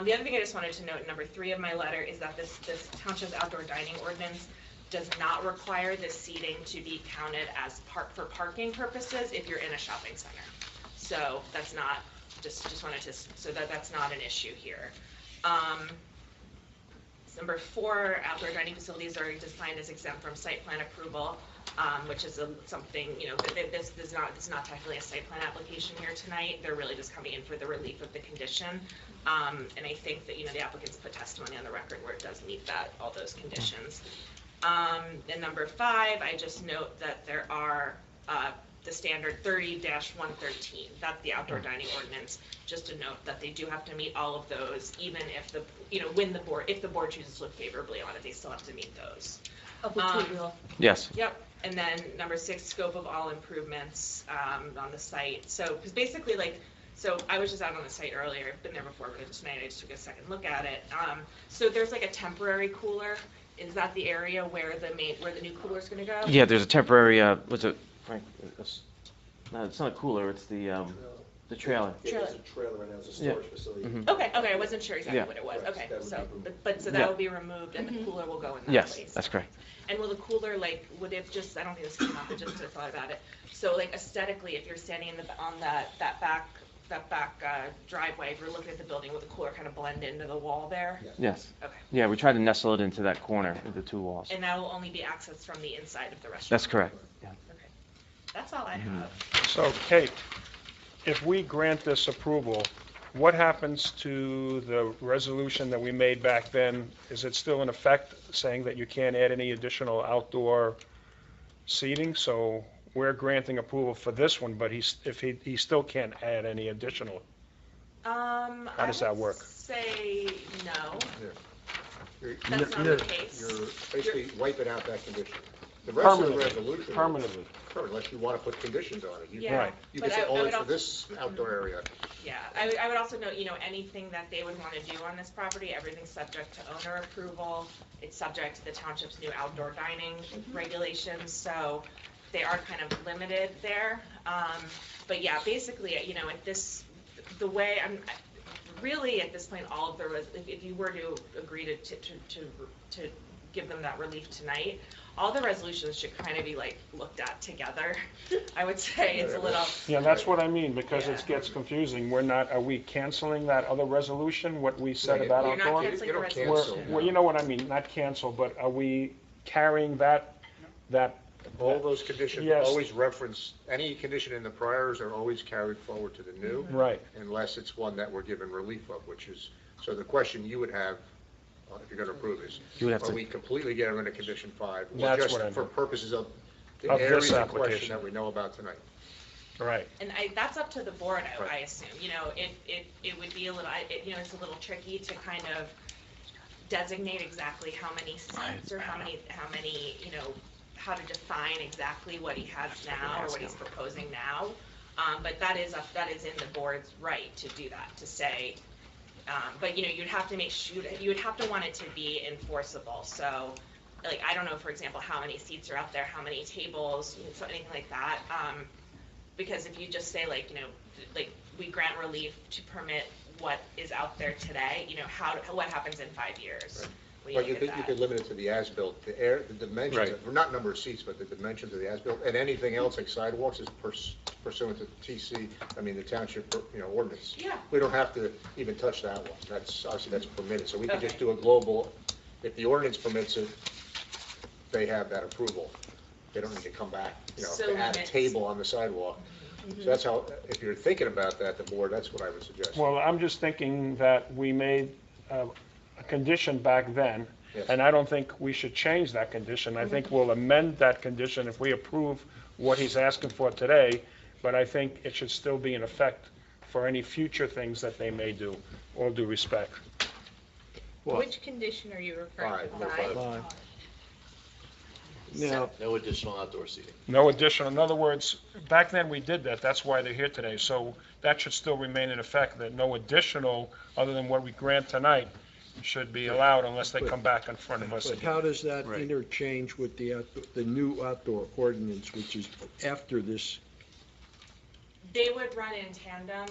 The other thing I just wanted to note, number 3 of my letter, is that this township's outdoor dining ordinance does not require the seating to be counted as for parking purposes if you're in a shopping center. So that's not, just wanted to, so that's not an issue here. Number 4, outdoor dining facilities are defined as exempt from site plan approval. which is something, this is not technically a site plan application here tonight. They're really just coming in for the relief of the condition. And I think that, the applicants put testimony on the record where it does meet all those conditions. And number 5, I just note that there are the standard 30-113. That's the outdoor dining ordinance. Just a note that they do have to meet all of those, even if if the board chooses to look favorably on it, they still have to meet those. Yes. Yep. And then number 6, scope of all improvements on the site. So, because basically, so I was just out on the site earlier. I've been there before, but tonight I just took a second look at it. So there's a temporary cooler. Is that the area where the new cooler is going to go? Yeah, there's a temporary, what's it, Frank? No, it's not a cooler, it's the trailer. Yeah, there's a trailer and there's a storage facility. Mhm. Okay, I wasn't sure exactly Yeah. what it was. Right, Okay, that would so, be removed. but so that Yeah. will be removed and the cooler will go in that Yes, place? that's correct. And will the cooler, would it just, I don't think this came up, but just I thought about it. So aesthetically, if you're standing on that back driveway, if you're looking at the building, will the cooler kind of blend into the wall there? Yes. Okay. Yeah, we tried to nestle it into that corner, into 2 walls. And that will only be accessed from the inside of the restaurant? That's correct. Yeah. Okay. That's all I have. So, Kate, if we grant this approval, what happens to the resolution that we made back then? Is it still in effect, saying that you can't add any additional outdoor seating? So we're granting approval for this one, but he still can't add any additional. How does that work? Say no. You're That's not the case. you're basically wiping out that condition. The rest of the resolution. Permanently. Unless you want to put conditions on it. Yeah. Right. You But can say I only would for also- this outdoor area. Yeah, I would also note, anything that they would want to do on this property, everything's subject to owner approval. It's subject to the township's new outdoor dining regulations, so they are kind of limited there. But yeah, basically, the way really at this point, all of if you were to agree to give them that relief tonight, all the resolutions should kind of be looked at together. I would say it's a little. Yeah, that's what I mean, because Yeah. it gets confusing. Are we canceling that other resolution, what we said Yeah, about You're not outdoor? canceling the don't resolution. cancel. Well, you know what I mean, not cancel, but are we carrying that? All those conditions Yes. always reference, any condition in the priors are always carried forward to the new. Right. Unless it's one that we're given relief of, which is, so the question you would have, if you're going to approve this, You would have are to- we completely getting rid of condition 5? Or That's just what I for meant. purposes of the Of this areas in application. question that we know about tonight? Right. And that's up to the board, I Right. assume. It would be a little, it's a little tricky to kind of designate exactly how many seats or how many, how to define exactly what he has now or what he's proposing now. But that is in the board's right to do that, to say, but you'd have to make sure, you would have to want it to be enforceable. So, I don't know, for example, how many seats are out there, how many tables, so anything like that. Because if you just say we grant relief to permit what is out there today, what happens in 5 years? What do Well, you you think of could that? limit it to the as-built, the dimensions, Right. well, not number of seats, but the dimensions of the as-built, and anything else like sidewalks is pursuant to the township, ordinance. Yeah. We don't have to even touch that one. Obviously, that's permitted. So we could just do a global, if the ordinance permits it, they have that approval. They don't need to come back, So to add a limits. table on the sidewalk. So that's how, if you're thinking about that, the board, that's what I would suggest. Well, I'm just thinking that we made a condition back then, Yes. and I don't think we should change that condition. I think we'll amend that condition if we approve what he's asking for today, but I think it should still be in effect for any future things that they may do, all due respect. Which condition are you referring Five, to? number five. Now, No additional outdoor seating. No additional, in other words, back then we did that, that's why they're here today. So that should still remain in effect, that no additional, other than what we grant tonight, should be allowed unless they come back in front of us but again. how does that interchange with the new outdoor ordinance, which is after this? They would run in tandem,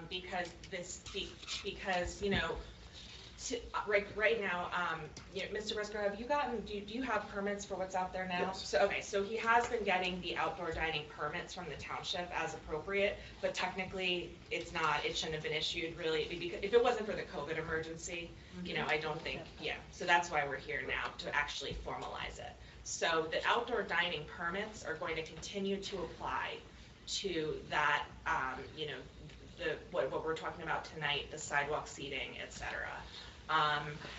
because Right now, Mr. Briscoe, have you gotten, do you have permits for what's out there now? Yes. So, okay, so he has been getting the outdoor dining permits from the township as appropriate, but technically, it shouldn't have been issued really, because if it wasn't for the COVID emergency, I don't think, so that's why we're here now, to actually formalize it. So the outdoor dining permits are going to continue to apply to that, what we're talking about tonight, the sidewalk seating, et cetera.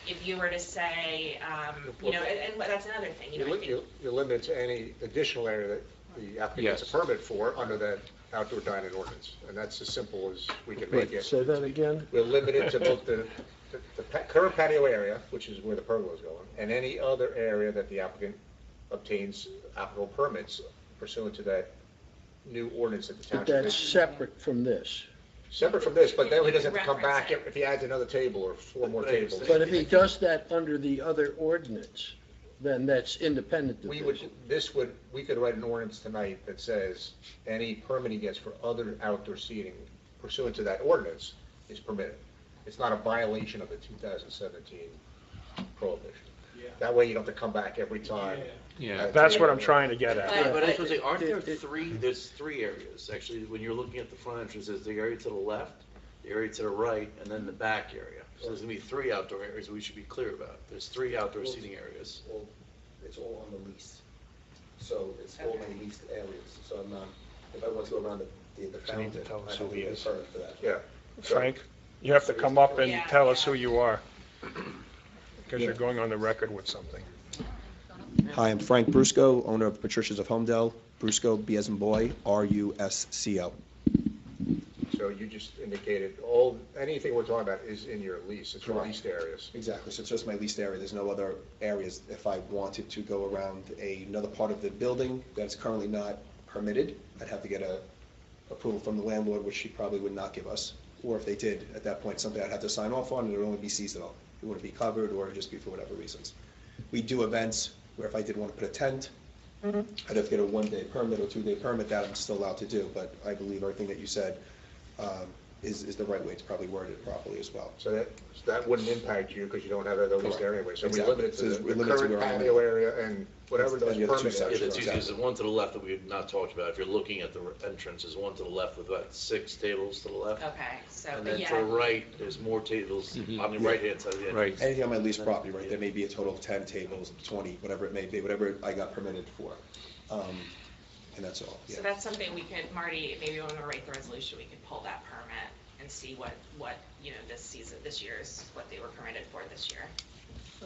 If you were to say, and that's another thing, You're limited to any additional area that the applicant gets a permit for under that outdoor dining ordinance, and that's as simple as we can make it. Say that again? We're limited to both the current patio area, which is where the pergola is going, and any other area that the applicant obtains applicable permits pursuant to that new ordinance that the But township. that's separate from this. Separate from this, but then he doesn't have to come back if he adds another table or 4 more tables. But if he does that under the other ordinance, then that's independent of We this. could write an ordinance tonight that says any permit he gets for other outdoor seating pursuant to that ordinance is permitted. It's not a violation of the 2017 prohibition. That way you don't have to come back every time. Yeah, that's what I'm trying to get at. But I was gonna say, aren't there there's 3 areas, actually, when you're looking at the front entrance, there's the area to the left, the area to the right, and then the back area. So there's gonna be 3 outdoor areas we should be clear about. There's 3 outdoor seating areas. Well, it's all on the lease. So it's all in leased areas. So I'm not, if I want to go around the fountain, I don't need a permit for that. Yeah. Frank, you have to come up and tell us who you are, because you're going on the record with something. Hi, I'm Frank Brusco, owner of Patricia's of Holmdel. Brusco, B as in boy, R-U-S-C-O. So you just indicated anything we're talking about is in your lease, it's your Correct. leased areas. Exactly, so it's just my leased area. There's no other areas. If I wanted to go around another part of the building that's currently not permitted, I'd have to get a approval from the landlord, which he probably would not give us. Or if they did, at that point, something I'd have to sign off on, and it would only be seasonal. It wouldn't be covered, or it'd just be for whatever reasons. We do events where if I did want to put a tent, I'd have to get a 1-day permit or 2-day permit. That I'm still allowed to do, but I believe everything that you said is the right way. It's probably worded properly as well. So that wouldn't impact you because you don't have that leased area anyway. So Exactly. we limit it to So the we're limited to current where I'm patio at. area and whatever those And the other 2 permits are. sections. Yeah, that's easy. There's one to the left that we had not talked about. If you're looking at the entrance, there's one to the left with about 6 tables to the left. Okay, so, And but then to the yeah, right, there's more tables on the right-hand side of the entrance. Anything on my leased property, right, there may be a total of 10 tables, 20, whatever it may be, whatever I got permitted for. And that's all, yeah. so that's something we could, Marty, maybe when we write the resolution, we could pull that permit and see what, this year's, what they were permitted for this year.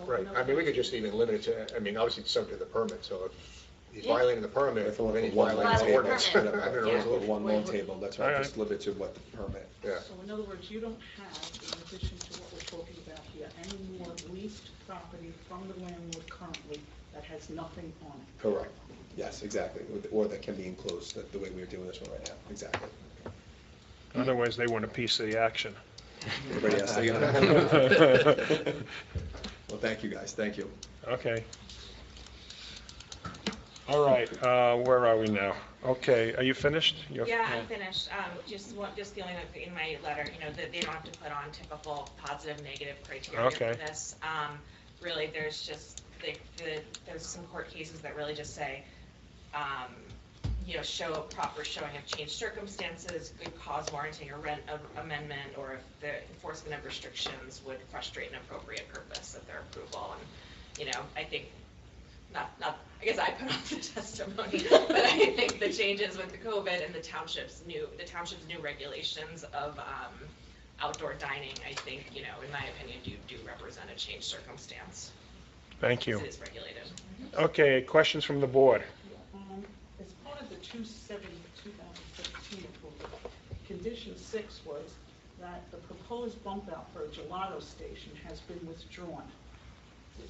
Right, I mean, we could just even limit it to, I mean, obviously it's subject to the permit, so if he's violating the permit, then he's violating the ordinance. I don't know, one long table, that's right, Alright. just limit to what the permit. Yeah. So in other words, you don't have, in addition to what we're talking about here, any more leased property from the landlord currently that has nothing on it? Correct, yes, exactly, or that can be enclosed, the way we're doing this one right now, exactly. Otherwise, they want a piece of the action. Everybody has to. Well, thank you, guys, thank you. Okay. All right, where are we now? Okay, are you finished? Yeah, I'm finished. Just the only thing in my letter, that they don't have to put on typical positive, negative criteria for Okay. this. Really, there's just, there's some court cases that really just say, show a proper showing of changed circumstances, good cause warranting a rent amendment, or if the enforcement of restrictions would frustrate an appropriate purpose of their approval. And, I think, I guess I put off the testimony, but I think the changes with the COVID and the township's new regulations of outdoor dining, I think, in my opinion, do represent a changed circumstance. Thank you. It is regulated. Okay, questions from the board? As part of the 2/7/2017 approval, condition 6 was that the proposed bump out for a gelato station has been withdrawn.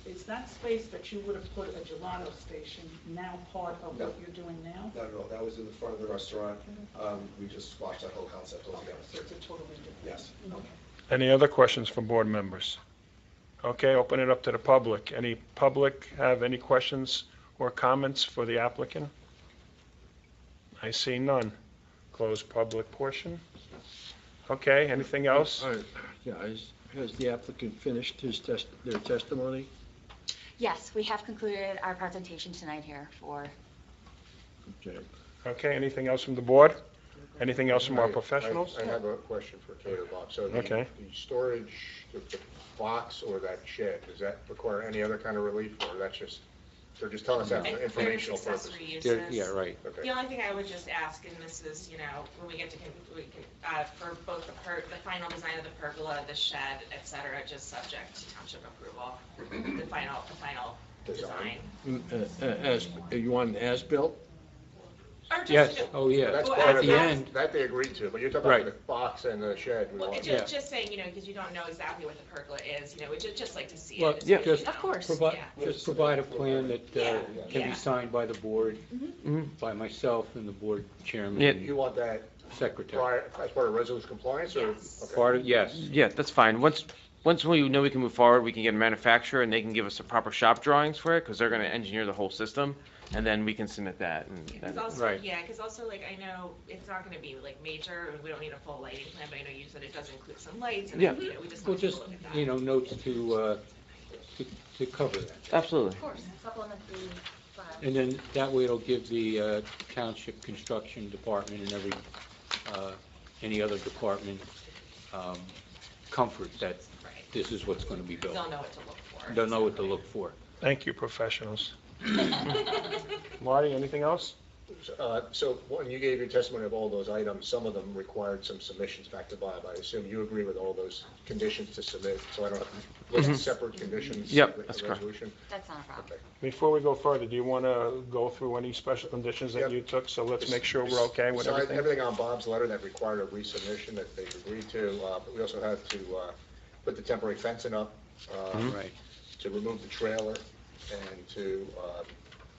Is that space that you would have put a gelato station now part of what you're doing now? Not at all, that was in the front of the restaurant, we just squashed that whole concept altogether. So it's a totally different? Yes. Okay. Any other questions from board members? Okay, open it up to the public. Any public have any questions or comments for the applicant? I see none. Close public portion. Okay, anything else? Yeah, Has the applicant finished their testimony? Yes, we have concluded our presentation tonight here for. Okay. Okay, anything else from the board? Anything else from our professionals? I have a question for Cater Box. So Okay. the storage, the box or that shed, does that require any other kind of relief, or that's just, they're just telling us that for informational purposes? Accessory uses. Yeah, right. Okay. The only thing I would just ask, and this is, when we get to, for both the final design of the pergola, the shed, et cetera, just subject to township approval, the final design. You want an as-built? Or just- Yes, oh, yeah. That's Well, part at of the that, end- that they agreed to, but you're talking Right. about the box and the shed. we Well, want- just saying, because you don't know exactly what the pergola is, we'd just like to see Well, it. yeah, so you just know. Of course. Just provide a plan that Yeah. can Yeah. be signed by the board, Mhm. by myself and the board chairman Yeah. and You want that secretary. as part of resolution compliance, or? Yes. Okay. Part of, yes. Yeah, that's fine. Once we know we can move forward, we can get a manufacturer and they can give us the proper shop drawings for it, because they're gonna engineer the whole system, and then we can submit that. Because also, Right. because also, I know it's not gonna be major, and we don't need a full lighting plan, but I know you said it does include some lights, and, Yeah. we just Well, want to take a just, look at that. notes to cover that. Absolutely. Of course, supplement the file. And then that way it'll give the township construction department and any other department comfort that Right. this is what's going to be built. They'll know what to look for. They'll know what to look for. Thank you, professionals. Marty, anything else? So when you gave your testimony of all those items, some of them required some submissions back to Bob. I assume you agree with all those conditions to submit, so I don't have to list separate conditions? Yep, in the that's correct. resolution? That's not a problem. Okay. Before we go further, do you want to go through any special conditions that Yep. you took? So let's make sure we're okay with Besides everything. everything on Bob's letter that required a resubmission that they've agreed to, but we also had to put the temporary fencing up, Right. to remove the trailer, and to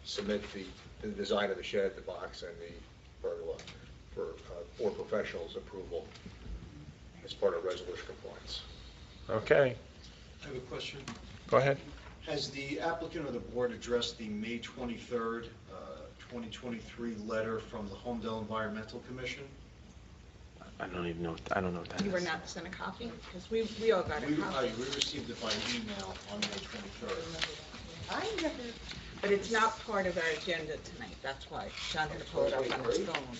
submit the design of the shed, the box, and the pergola for professionals' approval as part of resolution compliance. Okay, I have a question. go ahead. Has the applicant or the board addressed the May 23rd, 2023 letter from the Holmdel Environmental Commission? I don't know what that You were is. not sent a copy? Because we all got a We copy. received it by email on May 23rd. I never, but it's not part of our agenda tonight, that's why. John had to pull it up on his phone.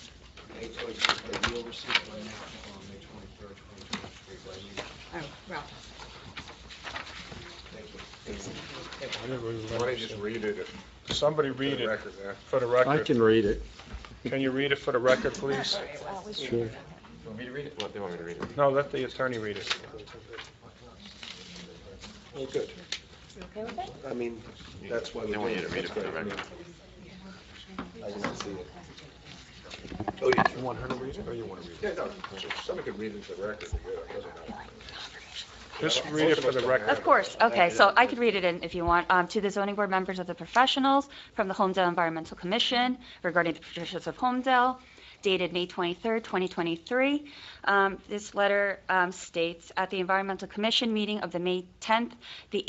May 23rd, you'll receive it by May 23rd, 2023 by email. Oh, well, Why don't you just read it Somebody for read the it record there? for the I record. can read it. Can you read it for the record, please? Sure. You want me to read it? What, they want me to read it? No, let the attorney read it. Well, good. You okay with it? I mean, that's why we They want you do to read it for the record. I didn't see it. Oh, You want her to read it, or you want to read Yeah, no, somebody could read into the record, it doesn't matter. it? Just read it for the record. Of course, okay, so I could read it in if you want. To the zoning board members of the professionals from the Holmdel Environmental Commission regarding the petitions of Holmdel, dated May 23rd, 2023. This letter states, at the Environmental Commission meeting of the May 10th, the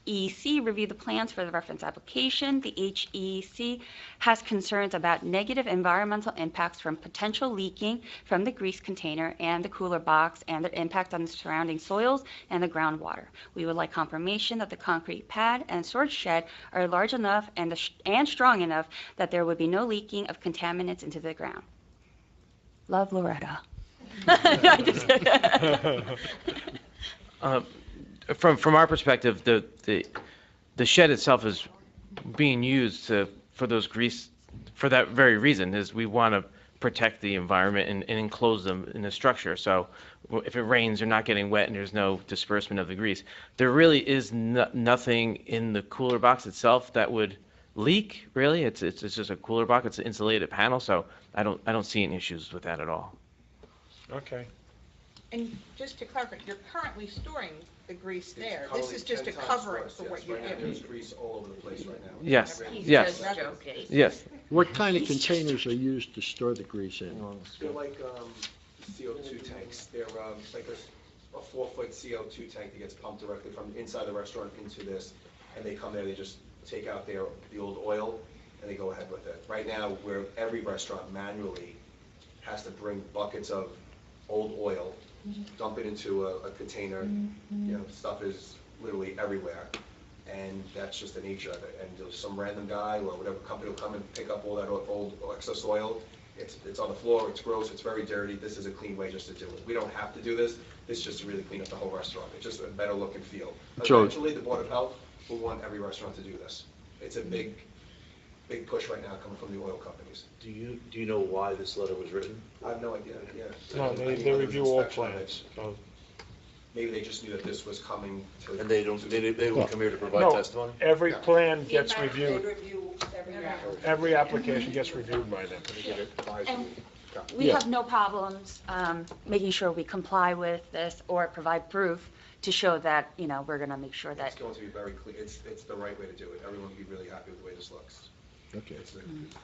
HEC reviewed the plans for the reference application. The HEC has concerns about negative environmental impacts from potential leaking from the grease container and the cooler box and their impact on the surrounding soils and the groundwater. We would like confirmation that the concrete pad and storage shed are large enough and strong enough that there would be no leaking of contaminants into the ground. Love, Loretta. No, I'm just kidding. From our perspective, the shed itself is being used for that very reason, is we want to protect the environment and enclose them in the structure. So if it rains, they're not getting wet and there's no disbursement of the grease. There really is nothing in the cooler box itself that would leak, really. It's just a cooler box. It's an insulated panel, so I don't see any issues with that at all. Okay. and just to clarify, you're currently storing the grease there. This is just a covering for what you're Right now, giving. there's grease all over the place right now. Yes, He's yes, just joking. yes. What kind of containers are used to store the grease in? They're like CO2 tanks. They're like a 4-foot CO2 tank that gets pumped directly from inside the restaurant into this, and they come there, they just take out the old oil, and they go ahead with it. Right now, where every restaurant manually has to bring buckets of old oil dump it into a container, stuff is literally everywhere. And that's just the nature of it. And there's some random guy or whatever company will come and pick up all that old excess oil. It's on the floor, it's gross, it's very dirty. This is a clean way just to do it. We don't have to do this. It's just to really clean up the whole restaurant. It's just a better look and feel. So- Eventually, the Board of Health will want every restaurant to do this. It's a big push right now coming from the oil companies. Do you know why this letter was written? I have no idea, yeah. No, they review all plans. So- Maybe they just knew that this was coming to. And they don't come here to provide No, testimony? every Yeah. plan gets reviewed. review Every application gets reviewed by them. And we have no problems making sure we comply with this or provide proof to show that, we're going to make sure that. It's going to be very clear. It's the right way to do it. Everyone will be really happy with the way this looks. Okay.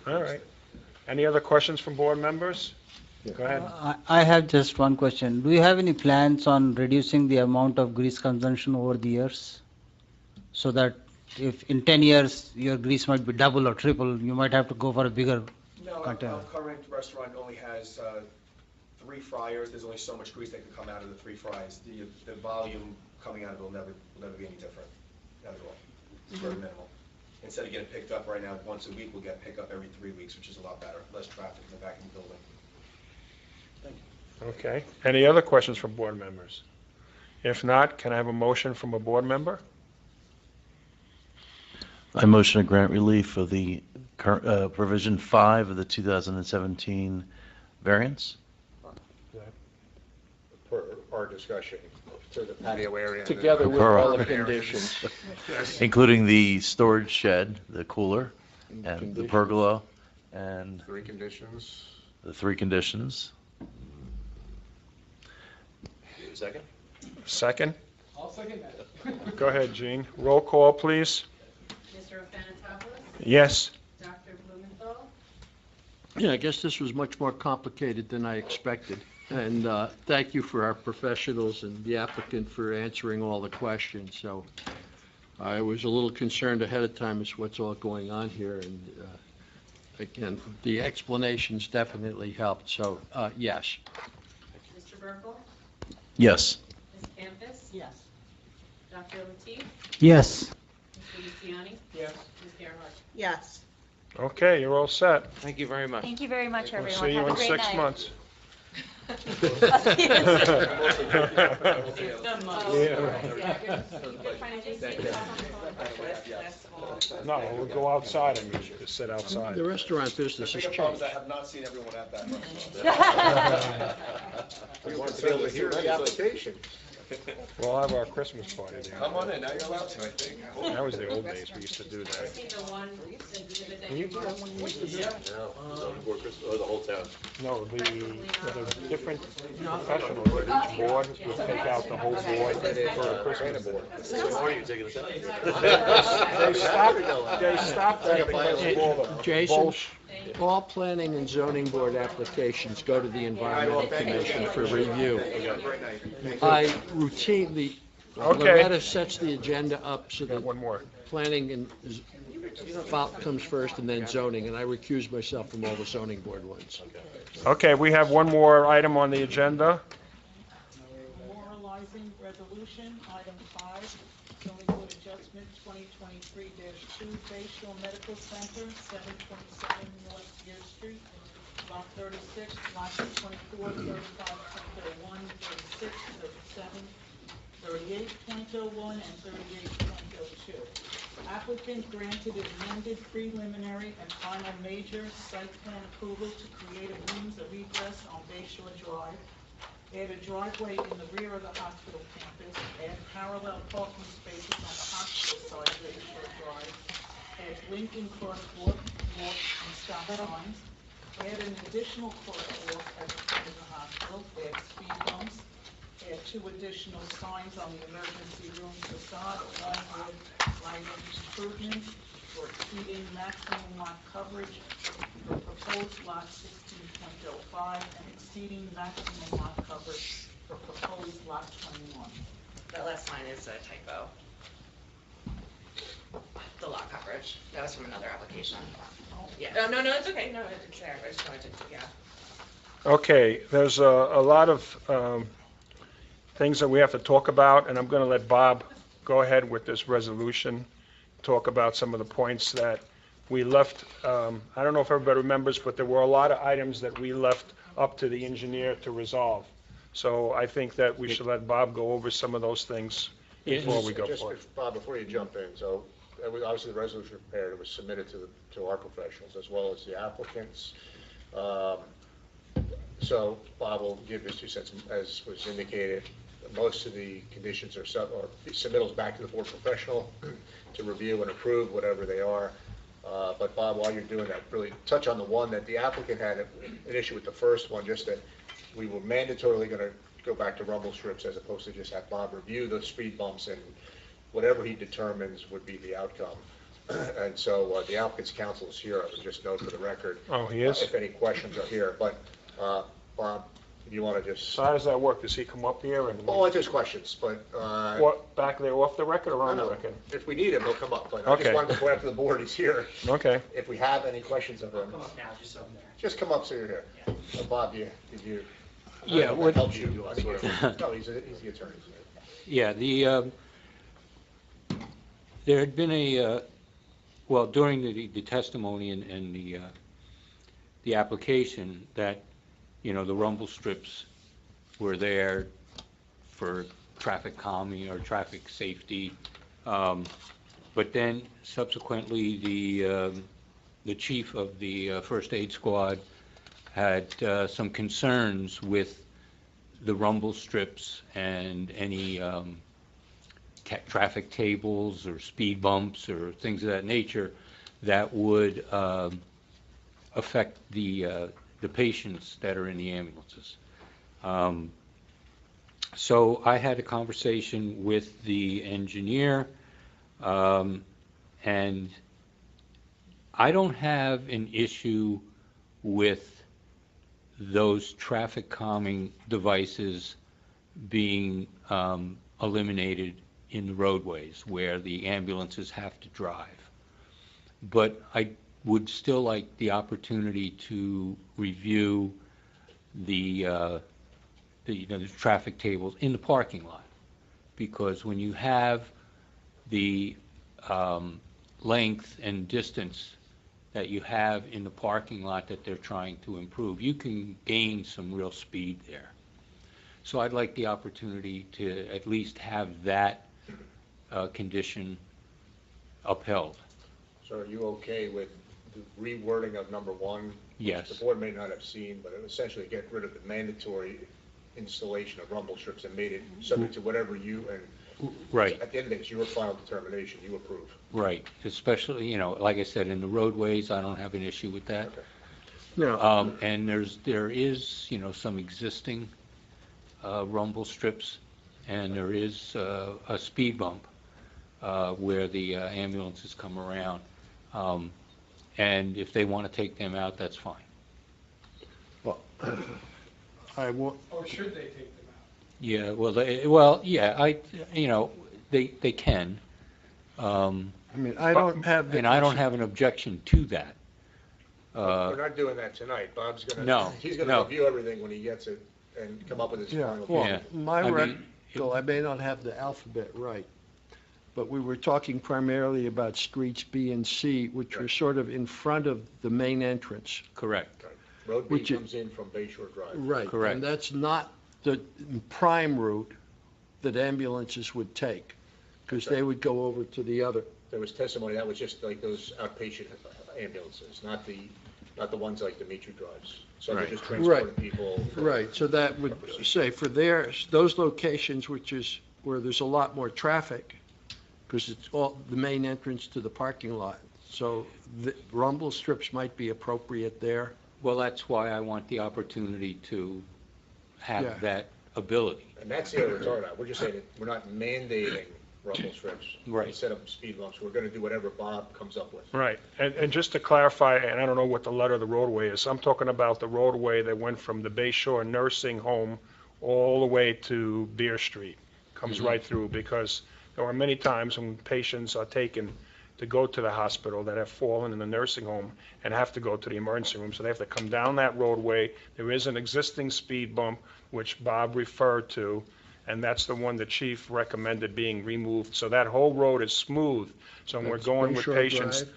All right. Any other questions from board members? Go ahead. I have just one question. Do you have any plans on reducing the amount of grease consumption over the years? So that if in 10 years your grease might be double or triple, you might have to go for a bigger No, container. our current restaurant only has 3 fryers. There's only so much grease that can come out of the 3 fryers. The volume coming out of it will never be any different, not at all. It's very minimal. Instead of getting picked up right now once a week, we'll get picked up every 3 weeks, which is a lot better. Less traffic in the back of the building. Okay. Any other questions from board members? If not, can I have a motion from a board member? I motion to grant relief of the provision 5 of the 2017 variance. Per our discussion, to the patio area. and Together with Per- all the conditions. Including the storage shed, the cooler, and the Conditions. pergola, and 3 conditions. the 3 conditions. Second? Second? I'll second that. Go ahead, Gene. Roll call, please. Mr. O'Fanatopoulos? Yes. Dr. Blumenthal? Yeah, I guess this was much more complicated than I expected. And thank you for our professionals and the applicant for answering all the questions. So I was a little concerned ahead of time as what's all going on here. And again, the explanations definitely helped. So yes. Mr. Burkle? Yes. Ms. Campus? Yes. Dr. Latif? Yes. Mr. Luciani? Yes. Ms. Gerhart? Yes. Okay, you're all set. Thank you very much. Thank you very much, We'll everyone. see you Have a in great 6 night. months. No, we'll go outside and just sit outside. The restaurant business has The problem is changed. I have not seen everyone at that restaurant. We want to be able to hear the application. We'll have our Christmas party there. Come on in, now you're allowed to, I think. That was the old days, we used to do that. See the one exhibit that Can you you do that when you used to do that? Or the whole town? No, the different professionals, each board would take out the whole board for a Christmas board. So why are you taking us out? They stopped that because of all the Jason, bullshit. all planning and zoning board applications go to the environmental commission for review. I routinely, Okay. Loretta sets the agenda up so that One more. planning and comes first and then zoning, and I recuse myself from all the zoning board ones. Okay, we have one more item on the agenda. Memorializing resolution, item 5, zoning board adjustment 2023-2, Bay Shore Medical Center, 727 North Deer Street, lot 36, lots 24, 35.01, 36, 37, 38.01, and 38.02. Applicant granted amended preliminary and final major site plan approval to create a means of egress on Bay Shore Drive, add a driveway in the rear of the hospital campus, add parallel parking spaces on the hospital side of Bay Shore Drive, add blinking crosswalk, walk, and stop signs, add an additional crosswalk at the front of the hospital, add speed bumps, add 2 additional signs on the emergency room facade, along with lighting improvements for exceeding maximum lot coverage for proposed lot 16.05 and exceeding maximum lot coverage for proposed lot 21. That last line is a typo. The lot coverage. That was from another application. Yeah. No, it's okay. No, it's there. I just wanted to, yeah. Okay, there's a lot of things that we have to talk about, and I'm going to let Bob go ahead with this resolution, talk about some of the points that we left. I don't know if everybody remembers, but there were a lot of items that we left up to the engineer to resolve. So I think that we should let Bob go over some of those things before we go Just, forward. Bob, before you jump in, so obviously the resolution prepared, it was submitted to our professionals as well as the applicants. So Bob will give his 2 cents, as was indicated. Most of the conditions are submittals back to the board professional to review and approve, whatever they are. But Bob, while you're doing that, really touch on the one that the applicant had an issue with the first one, just that we were mandatorily going to go back to rumble strips as opposed to just have Bob review the speed bumps and whatever he determines would be the outcome. And so the applicant's counsel is here. I would just note for the record. Oh, he is? If any questions are here. But Bob, if you want to just. So how does that work? Does he come up here and? Oh, if there's questions, but. What, back there off the record or on the record? If we need him, he'll come up. But I just Okay. wanted to point out to the board, he's here. Okay. If we have any questions of him. Come up now, just over there. Just come up so you're here. Bob, did you? Yeah, I don't know if what- that helps you. I think no, he's the attorney. Yeah, there had been during the testimony and the application that, the rumble strips were there for traffic calming or traffic safety. But then subsequently, the chief of the first aid squad had some concerns with the rumble strips and any traffic tables or speed bumps or things of that nature that would affect the patients that are in the ambulances. So I had a conversation with the engineer, and I don't have an issue with those traffic calming devices being eliminated in the roadways where the ambulances have to drive. But I would still like the opportunity to review the traffic tables in the parking lot, because when you have the length and distance that you have in the parking lot that they're trying to improve, you can gain some real speed there. So I'd like the opportunity to at least have that condition upheld. So are you okay with the rewording of number 1? Yes. The board may not have seen, but it essentially get rid of the mandatory installation of rumble strips and made it subject to whatever you and. Right. At the end of it, it's your final determination, you approve. Right, especially, like I said, in the roadways, I don't have an issue with that. Okay. No. And there is, some existing rumble strips, and there is a speed bump where the ambulances come around. And if they want to take them out, that's fine. Well, I will, Or should they take them out? Yeah, they can. I mean, I don't have. And I don't have an objection to that. We're not doing that tonight. Bob's No, he's gonna no. review everything when he gets it and come up with his Yeah, final. well, Yeah. my I mean, record, I may not have the alphabet right, but we were talking primarily about streets B and C, which were sort of in front of the main entrance. Correct. Road B which is- comes in from Bay Shore Drive. Right. Correct. And that's not the prime route that ambulances would take, because they would go over to the other. There was testimony, that was just like those outpatient ambulances, not the ones like the Mitchell drives. So they're Right. just transporting people. Right, so that would say for those locations, which is where there's a lot more traffic, because it's all the main entrance to the parking lot. So the rumble strips might be appropriate there. Well, that's why I want the opportunity to Yeah. have that ability. And that's the area we're talking about. We're just saying that we're not mandating rumble strips. Right. Instead of speed bumps, we're gonna do whatever Bob comes up with. Right, and just to clarify, and I don't know what the letter of the roadway is, I'm talking about the roadway that went from the Bay Shore Nursing Home all the way to Beer Street, comes right through, because there are many times when patients are taken to go to the hospital that have fallen in the nursing home and have to go to the emergency room, so they have to come down that roadway. There is an existing speed bump, which Bob referred to, and that's the one the chief recommended being removed. So that whole road is smooth. So we're That's going with Bayshore patience. Drive?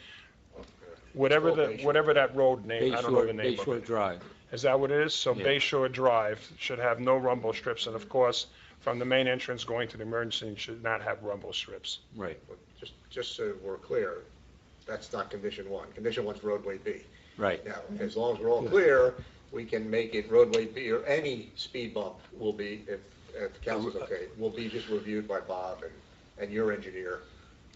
Whatever that road name, I don't know the name of Bayshore it. Drive. Is that what it is? So Yeah. Bayshore Drive should have no rumble strips, and of course, from the main entrance going to the emergency, should not have rumble strips. Right. Just so we're clear, that's not condition one. Condition one's roadway B. Right. Now, as long as we're all clear, we can make it roadway B, or any speed bump will be, if the council's okay, will be just reviewed by Bob and your engineer,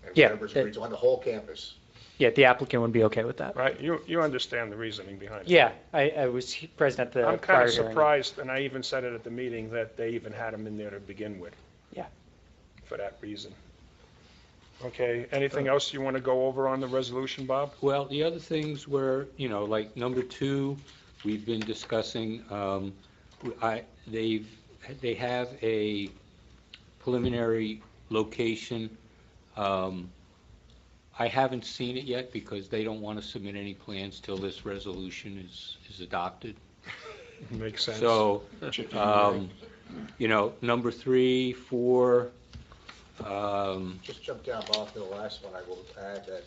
and Yeah, whatever's agreed to on the whole campus. Yeah, the applicant would be okay with that. Right? You understand the reasoning behind it? Yeah, I was present at the I'm kind prior of hearing. surprised, and I even said it at the meeting, that they even had them in there to begin with. Yeah. For that reason. Okay, anything else you want to go over on the resolution, Bob? Well, the other things were, like number 2, we've been discussing, they have a preliminary location. I haven't seen it yet because they don't want to submit any plans till this resolution is adopted. Makes sense. So, number 3, 4, Just jump down, Bob, to the last one. I will add that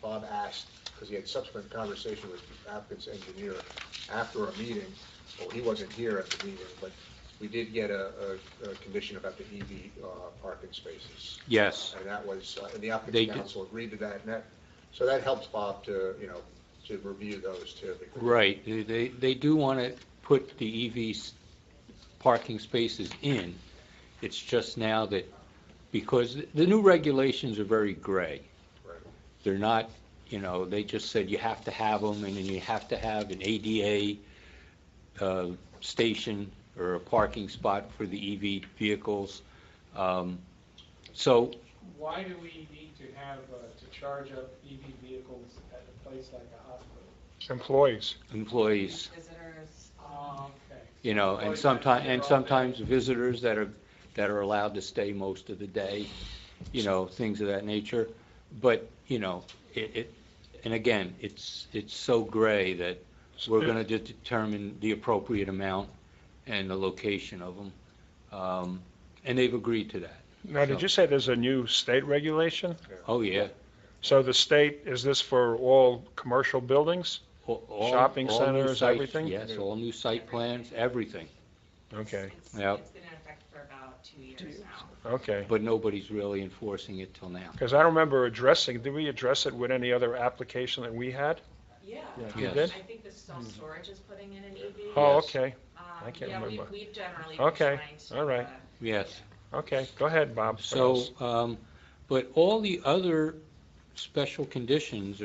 Bob asked, because he had subsequent conversation with the applicant's engineer after a meeting. Well, he wasn't here at the meeting, but we did get a condition about the EV parking spaces. Yes. And that was, and the applicant's council agreed to that, so that helps Bob to, to review those too. Right, they do want to put the EV parking spaces in. It's just now that, because the new regulations are very gray. Right. They're not, they just said you have to have them, and then you have to have an ADA station or a parking spot for the EV vehicles. So Why do we need to have, to charge up EV vehicles at a place like a hospital? Employees. Visitors. Okay. And sometimes visitors that are allowed to stay most of the day, things of that nature. But, and again, it's so gray that we're going to determine the appropriate amount and the location of them. And they've agreed to that. Now, did you say there's a new state regulation? Oh, yeah. So the state, is this for all commercial buildings? Shopping all new centers, sites, everything? Yes, all new site plans, everything. Okay. Yep. It's been in effect for about 2 years now. Okay. But nobody's really enforcing it till now. Because I don't remember did we address it with any other application that we had? Yeah. You Yes. did? I think the self-storage is putting in an EV. Oh, Yes. okay. I can't remember. Yeah, we've generally been Okay, trying to. all right. Yes. Okay, go ahead, Bob. What So, else? but all the other special conditions,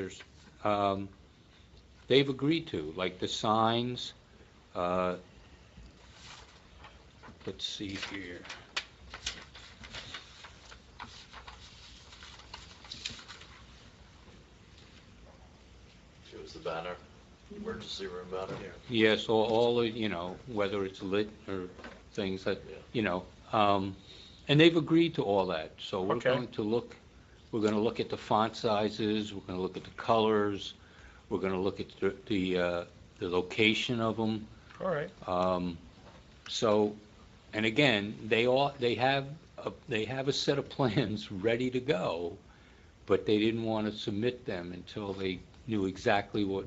they've agreed to, like the signs. Let's see here. It was the banner, emergency room banner. Yes, all the, whether it's lit or things that, and they've agreed to all that. So we're Okay. going to look at the font sizes, we're going to look at the colors, we're going to look at the location of them. All right. So, and again, they have a set of plans ready to go, but they didn't want to submit them until they knew exactly what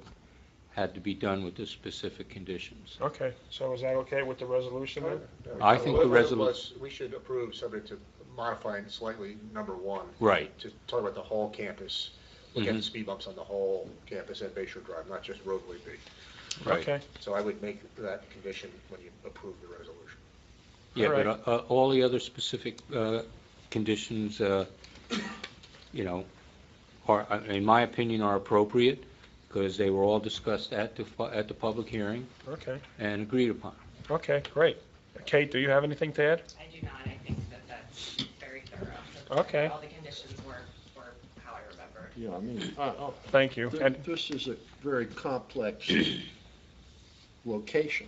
had to be done with the specific conditions. Okay, so is that okay with the resolution then? I think the resolution. We should approve, subject to modifying slightly number 1. Right. To talk about the whole campus, look at the speed bumps on the whole campus at Bayshore Drive, not just roadway B. Right. Okay. So I would make that condition when you approve the resolution. Yeah, All right. but all the other specific conditions, are, in my opinion, are appropriate, because they were all discussed at the public hearing Okay. and agreed upon. Okay, great. Kate, do you have anything to add? I do not. I think that that's very thorough. Okay. All the conditions were how I remember. Yeah, I mean, Thank you. And this is a very complex location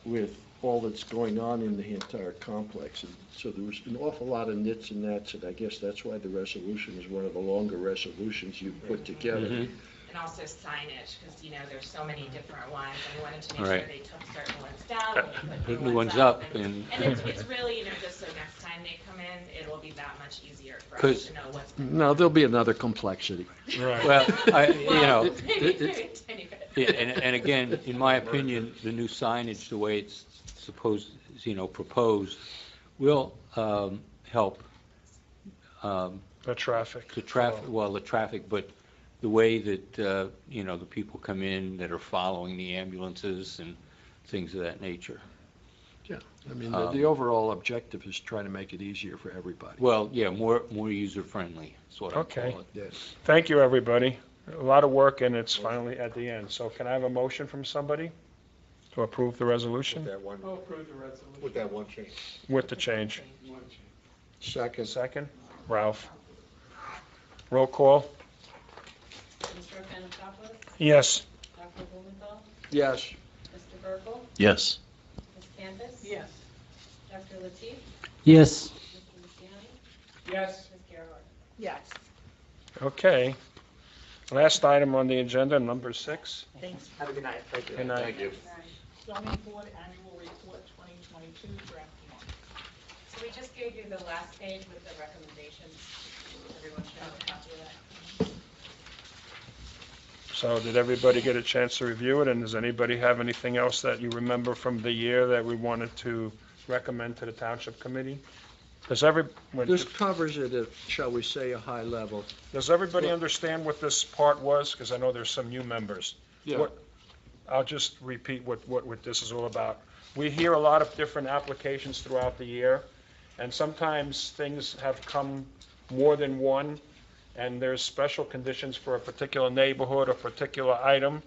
with all that's going on in the entire complex. And so there was an awful lot of nits and gnats, and I guess that's why the resolution is one of the longer resolutions you've put together. and also signage, because, you know, there's so many different ones, and we wanted to make Right. sure they took certain ones down, and we put New ones up, and it's really, you know, just so next time they come in, it will be that much easier for us 'Cause- to know what's. No, there'll be another complexity. Well, you know, Maybe tiny bit. and again, in my opinion, the new signage, the way it's supposed, you know, proposed, will help The traffic. the traffic, but the way that, you know, the people come in that are following the ambulances and things of that nature. Yeah, I mean, the overall objective is trying to make it easier for everybody. Well, yeah, more user-friendly, is what I Okay. call it. Yes. Thank you, everybody. A lot of work, and it's finally at the end. So can I have a motion from somebody to approve the resolution With that one, I'll approve the resolution. with that one change. with the change? One change. Second, Ralph. Roll call? Mr. Anastasopoulos? Yes. Dr. Blumenthal? Yes. Mr. Burkle? Yes. Ms. Campus? Yes. Dr. Latif? Yes. Mr. Luciani? Yes. Ms. Gerhart? Yes. Okay. Last item on the agenda, number 6. Thanks. Have a good night. Thank you. Good night. Thank you. Zoning Board Annual Report 2022, Draft 1. So we just gave you the last page with the recommendations. Everyone should have a copy of that. So did everybody get a chance to review it? And does anybody have anything else that you remember from the year that we wanted to recommend to the Township Committee? This covers it at, shall we say, a high level. Does everybody understand what this part was? Because I know there's some new members. Yeah. I'll just repeat what this is all about. We hear a lot of different applications throughout the year, and sometimes things have come more than one, and there's special conditions for a particular neighborhood or particular item,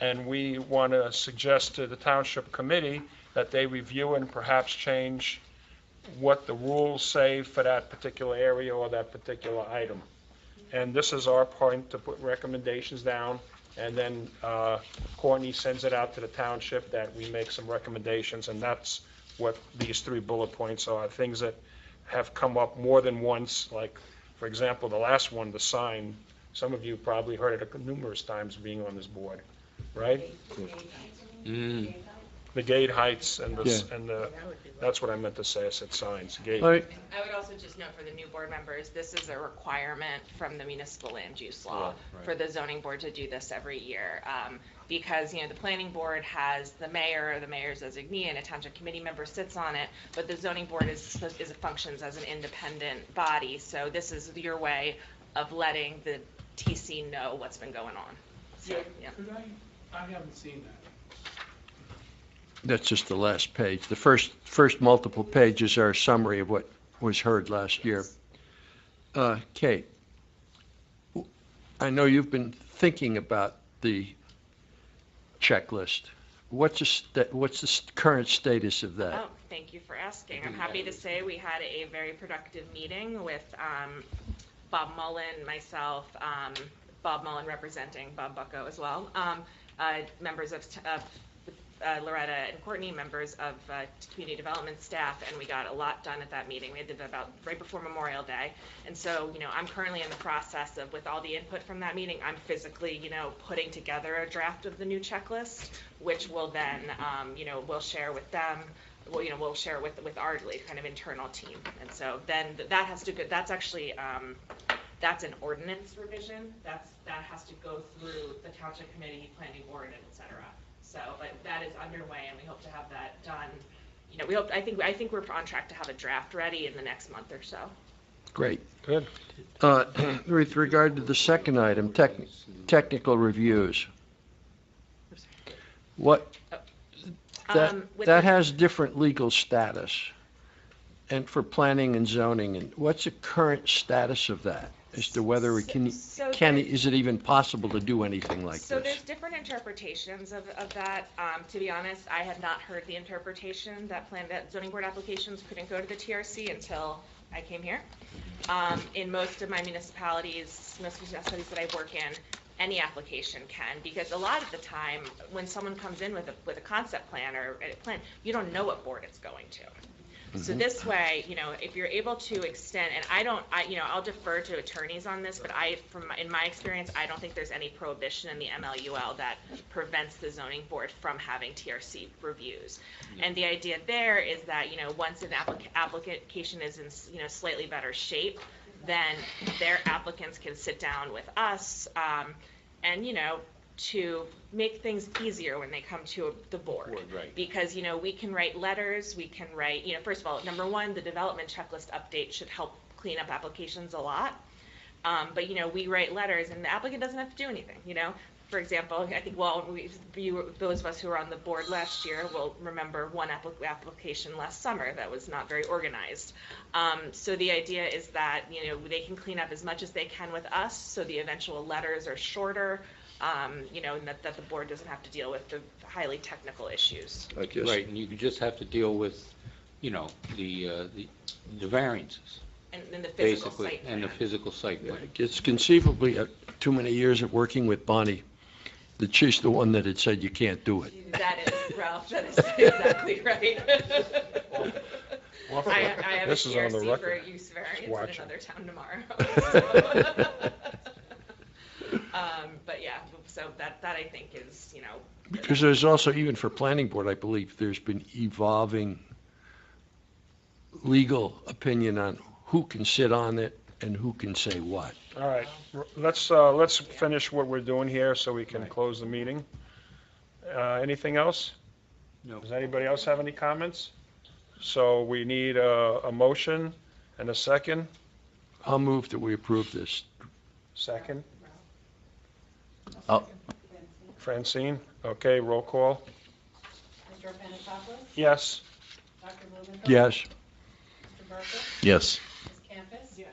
and we want to suggest to the Township Committee that they review and perhaps change what the rules say for that particular area or that particular item. And this is our point to put recommendations down, and then Courtney sends it out to the township that we make some recommendations, and that's what these 3 bullet points are, things that have come up more than once, like, for example, the last one, the sign. Some of you probably heard it numerous times being on this board, right? The gate heights and that's what I meant to say. I said signs, gate. I would also just note for the new board members, this is a requirement from the municipal land use law for the zoning board to do this every year. Because, you know, the planning board has the mayor, the mayor's designee, and a township committee member sits on it, but the zoning board functions as an independent body. So this is your way of letting the TC know what's been going on. So, Yeah, could I haven't seen that. That's just the last page. The first multiple pages are a summary of what was heard last year. Kate, I know you've been thinking about the checklist. What's the current status of that? Oh, thank you for asking. I'm happy to say we had a very productive meeting with Bob Mullen, myself, Bob Mullen representing Bob Bucko as well, members of Loretta and Courtney, members of community development staff, and we got a lot done at that meeting. We did that about right before Memorial Day. And so, you know, I'm currently in the process of, with all the input from that meeting, I'm physically, you know, putting together a draft of the new checklist, which will then, you know, we'll share with them. Well, you know, we'll share with our kind of internal team. And so then that has to go, that's actually, that's an ordinance revision. That has to go through the township committee, planning board, and et cetera. So, but that is underway, and we hope to have that done. You know, I think we're on track to have a draft ready in the next month or so. Great. Good. With regard to the second item, technical reviews. That has different legal status, and for planning and zoning, and what's the current status of that? As to whether we is it even possible to do anything like this? So there's different interpretations of that. To be honest, I had not heard the interpretation that zoning board applications couldn't go to the TRC until I came here. In most of my municipalities that I work in, any application can, because a lot of the time when someone comes in with a concept plan or a plan, you don't know what board it's going to. So this way, if you're able to extend, and I'll defer to attorneys on this, but in my experience, I don't think there's any prohibition in the MLUL that prevents the zoning board from having TRC reviews. And the idea there is that, once an application is in, slightly better shape, then their applicants can sit down with us, and, to make things easier when they come to the board. Right. Because, we can write letters, we can write, first of all, number one, the development checklist update should help clean up applications a lot. But, we write letters and the applicant doesn't have to do anything, For example, I think, those of us who were on the board last year will remember one application last summer that was not very organized. So the idea is that, they can clean up as much as they can with us, so the eventual letters are shorter, and that the board doesn't have to deal with the highly technical issues. Right, and you just have to deal with, the variances. And the physical Basically, site and the plan. physical site plan. It's conceivably, too many years of working with Bonnie, that she's the one that had said you can't do it. That is, Ralph, that is exactly right. I have a This is on the TRC for record. a use variance Watch in it. another town tomorrow. But yeah, so that I think is, Because there's also, even for planning board, I believe, there's been evolving legal opinion on who can sit on it and who can say what. All right, let's finish what we're doing here so we can close the meeting. Anything else? No. Does anybody else have any comments? So we need a motion and a second. I'll move that we approve this. Second. Oh. Francine, okay, roll call. Mr. Panagopoulos? Yes. Dr. Blumenthal? Yes. Mr. Burke? Yes. Ms. Campus? Yes.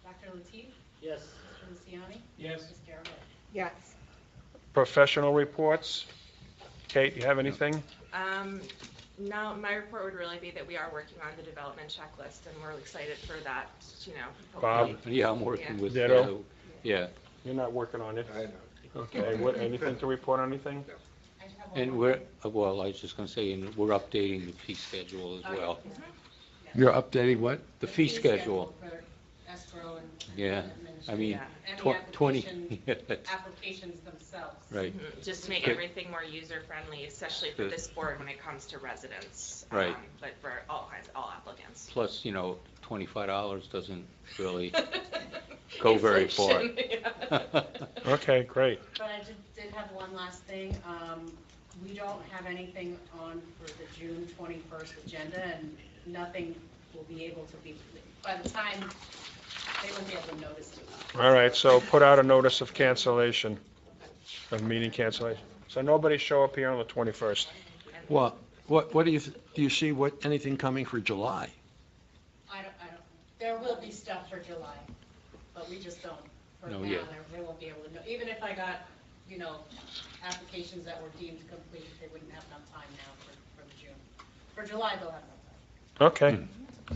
Dr. Latif? Yes. Mr. Luciani? Yes. Ms. Garrett? Yes. Professional reports. Kate, you have anything? No, my report would really be that we are working on the development checklist, and we're excited for that, Bob? hopefully. Yeah, I'm working with, Ditto. yeah. You're not working on it? I know. Okay, anything to report on anything? And we're, well, I was just gonna say, and we're updating the fee schedule as well. You're updating what? The fee schedule, For escrow and. yeah, I mean, Yeah. And the 20, application- yeah, that's Applications themselves. right. Just to make Okay. everything more user-friendly, especially for this board when it comes to residents. Right. But for all applicants. Plus, $25 doesn't really go very far. Inflation, yeah. Okay, great. But I did have one last thing. We don't have anything on for the June 21st agenda, and nothing will be able to be, by the time, they won't be able to notice it. All right, so put out a notice of cancellation, of meeting cancellation. So nobody show up here on the 21st. Well, what do you see anything coming for July? I don't, there will be stuff for July, but we just don't, for now, No, yeah. they won't be able to know. Even if I got, applications that were deemed complete, they wouldn't have enough time now for the June. For July, they'll have enough time.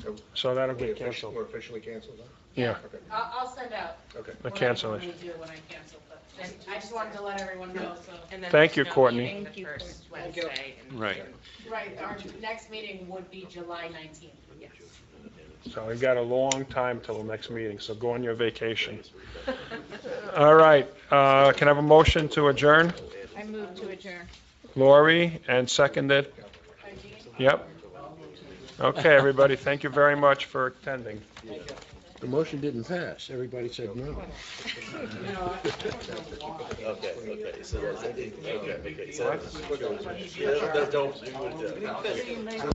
Okay, so that'll get canceled. We're officially canceled then? Yeah, Okay. I'll send out Okay. a what I cancellation. normally do when I cancel, but I just wanted to let everyone know, so. And then Thank there's you, no Courtney. meeting Thank you. the first Thank you. Wednesday in Right. June. Right, our next meeting would be July 19th. Yes. So we've got a long time till the next meeting, so go on your vacation. All right, can I have a motion to adjourn? I move to adjourn. Lori, and seconded? Yep. Okay, everybody, thank you very much for attending. The motion didn't pass. Everybody said no. Okay, so that's, okay, so. Don't,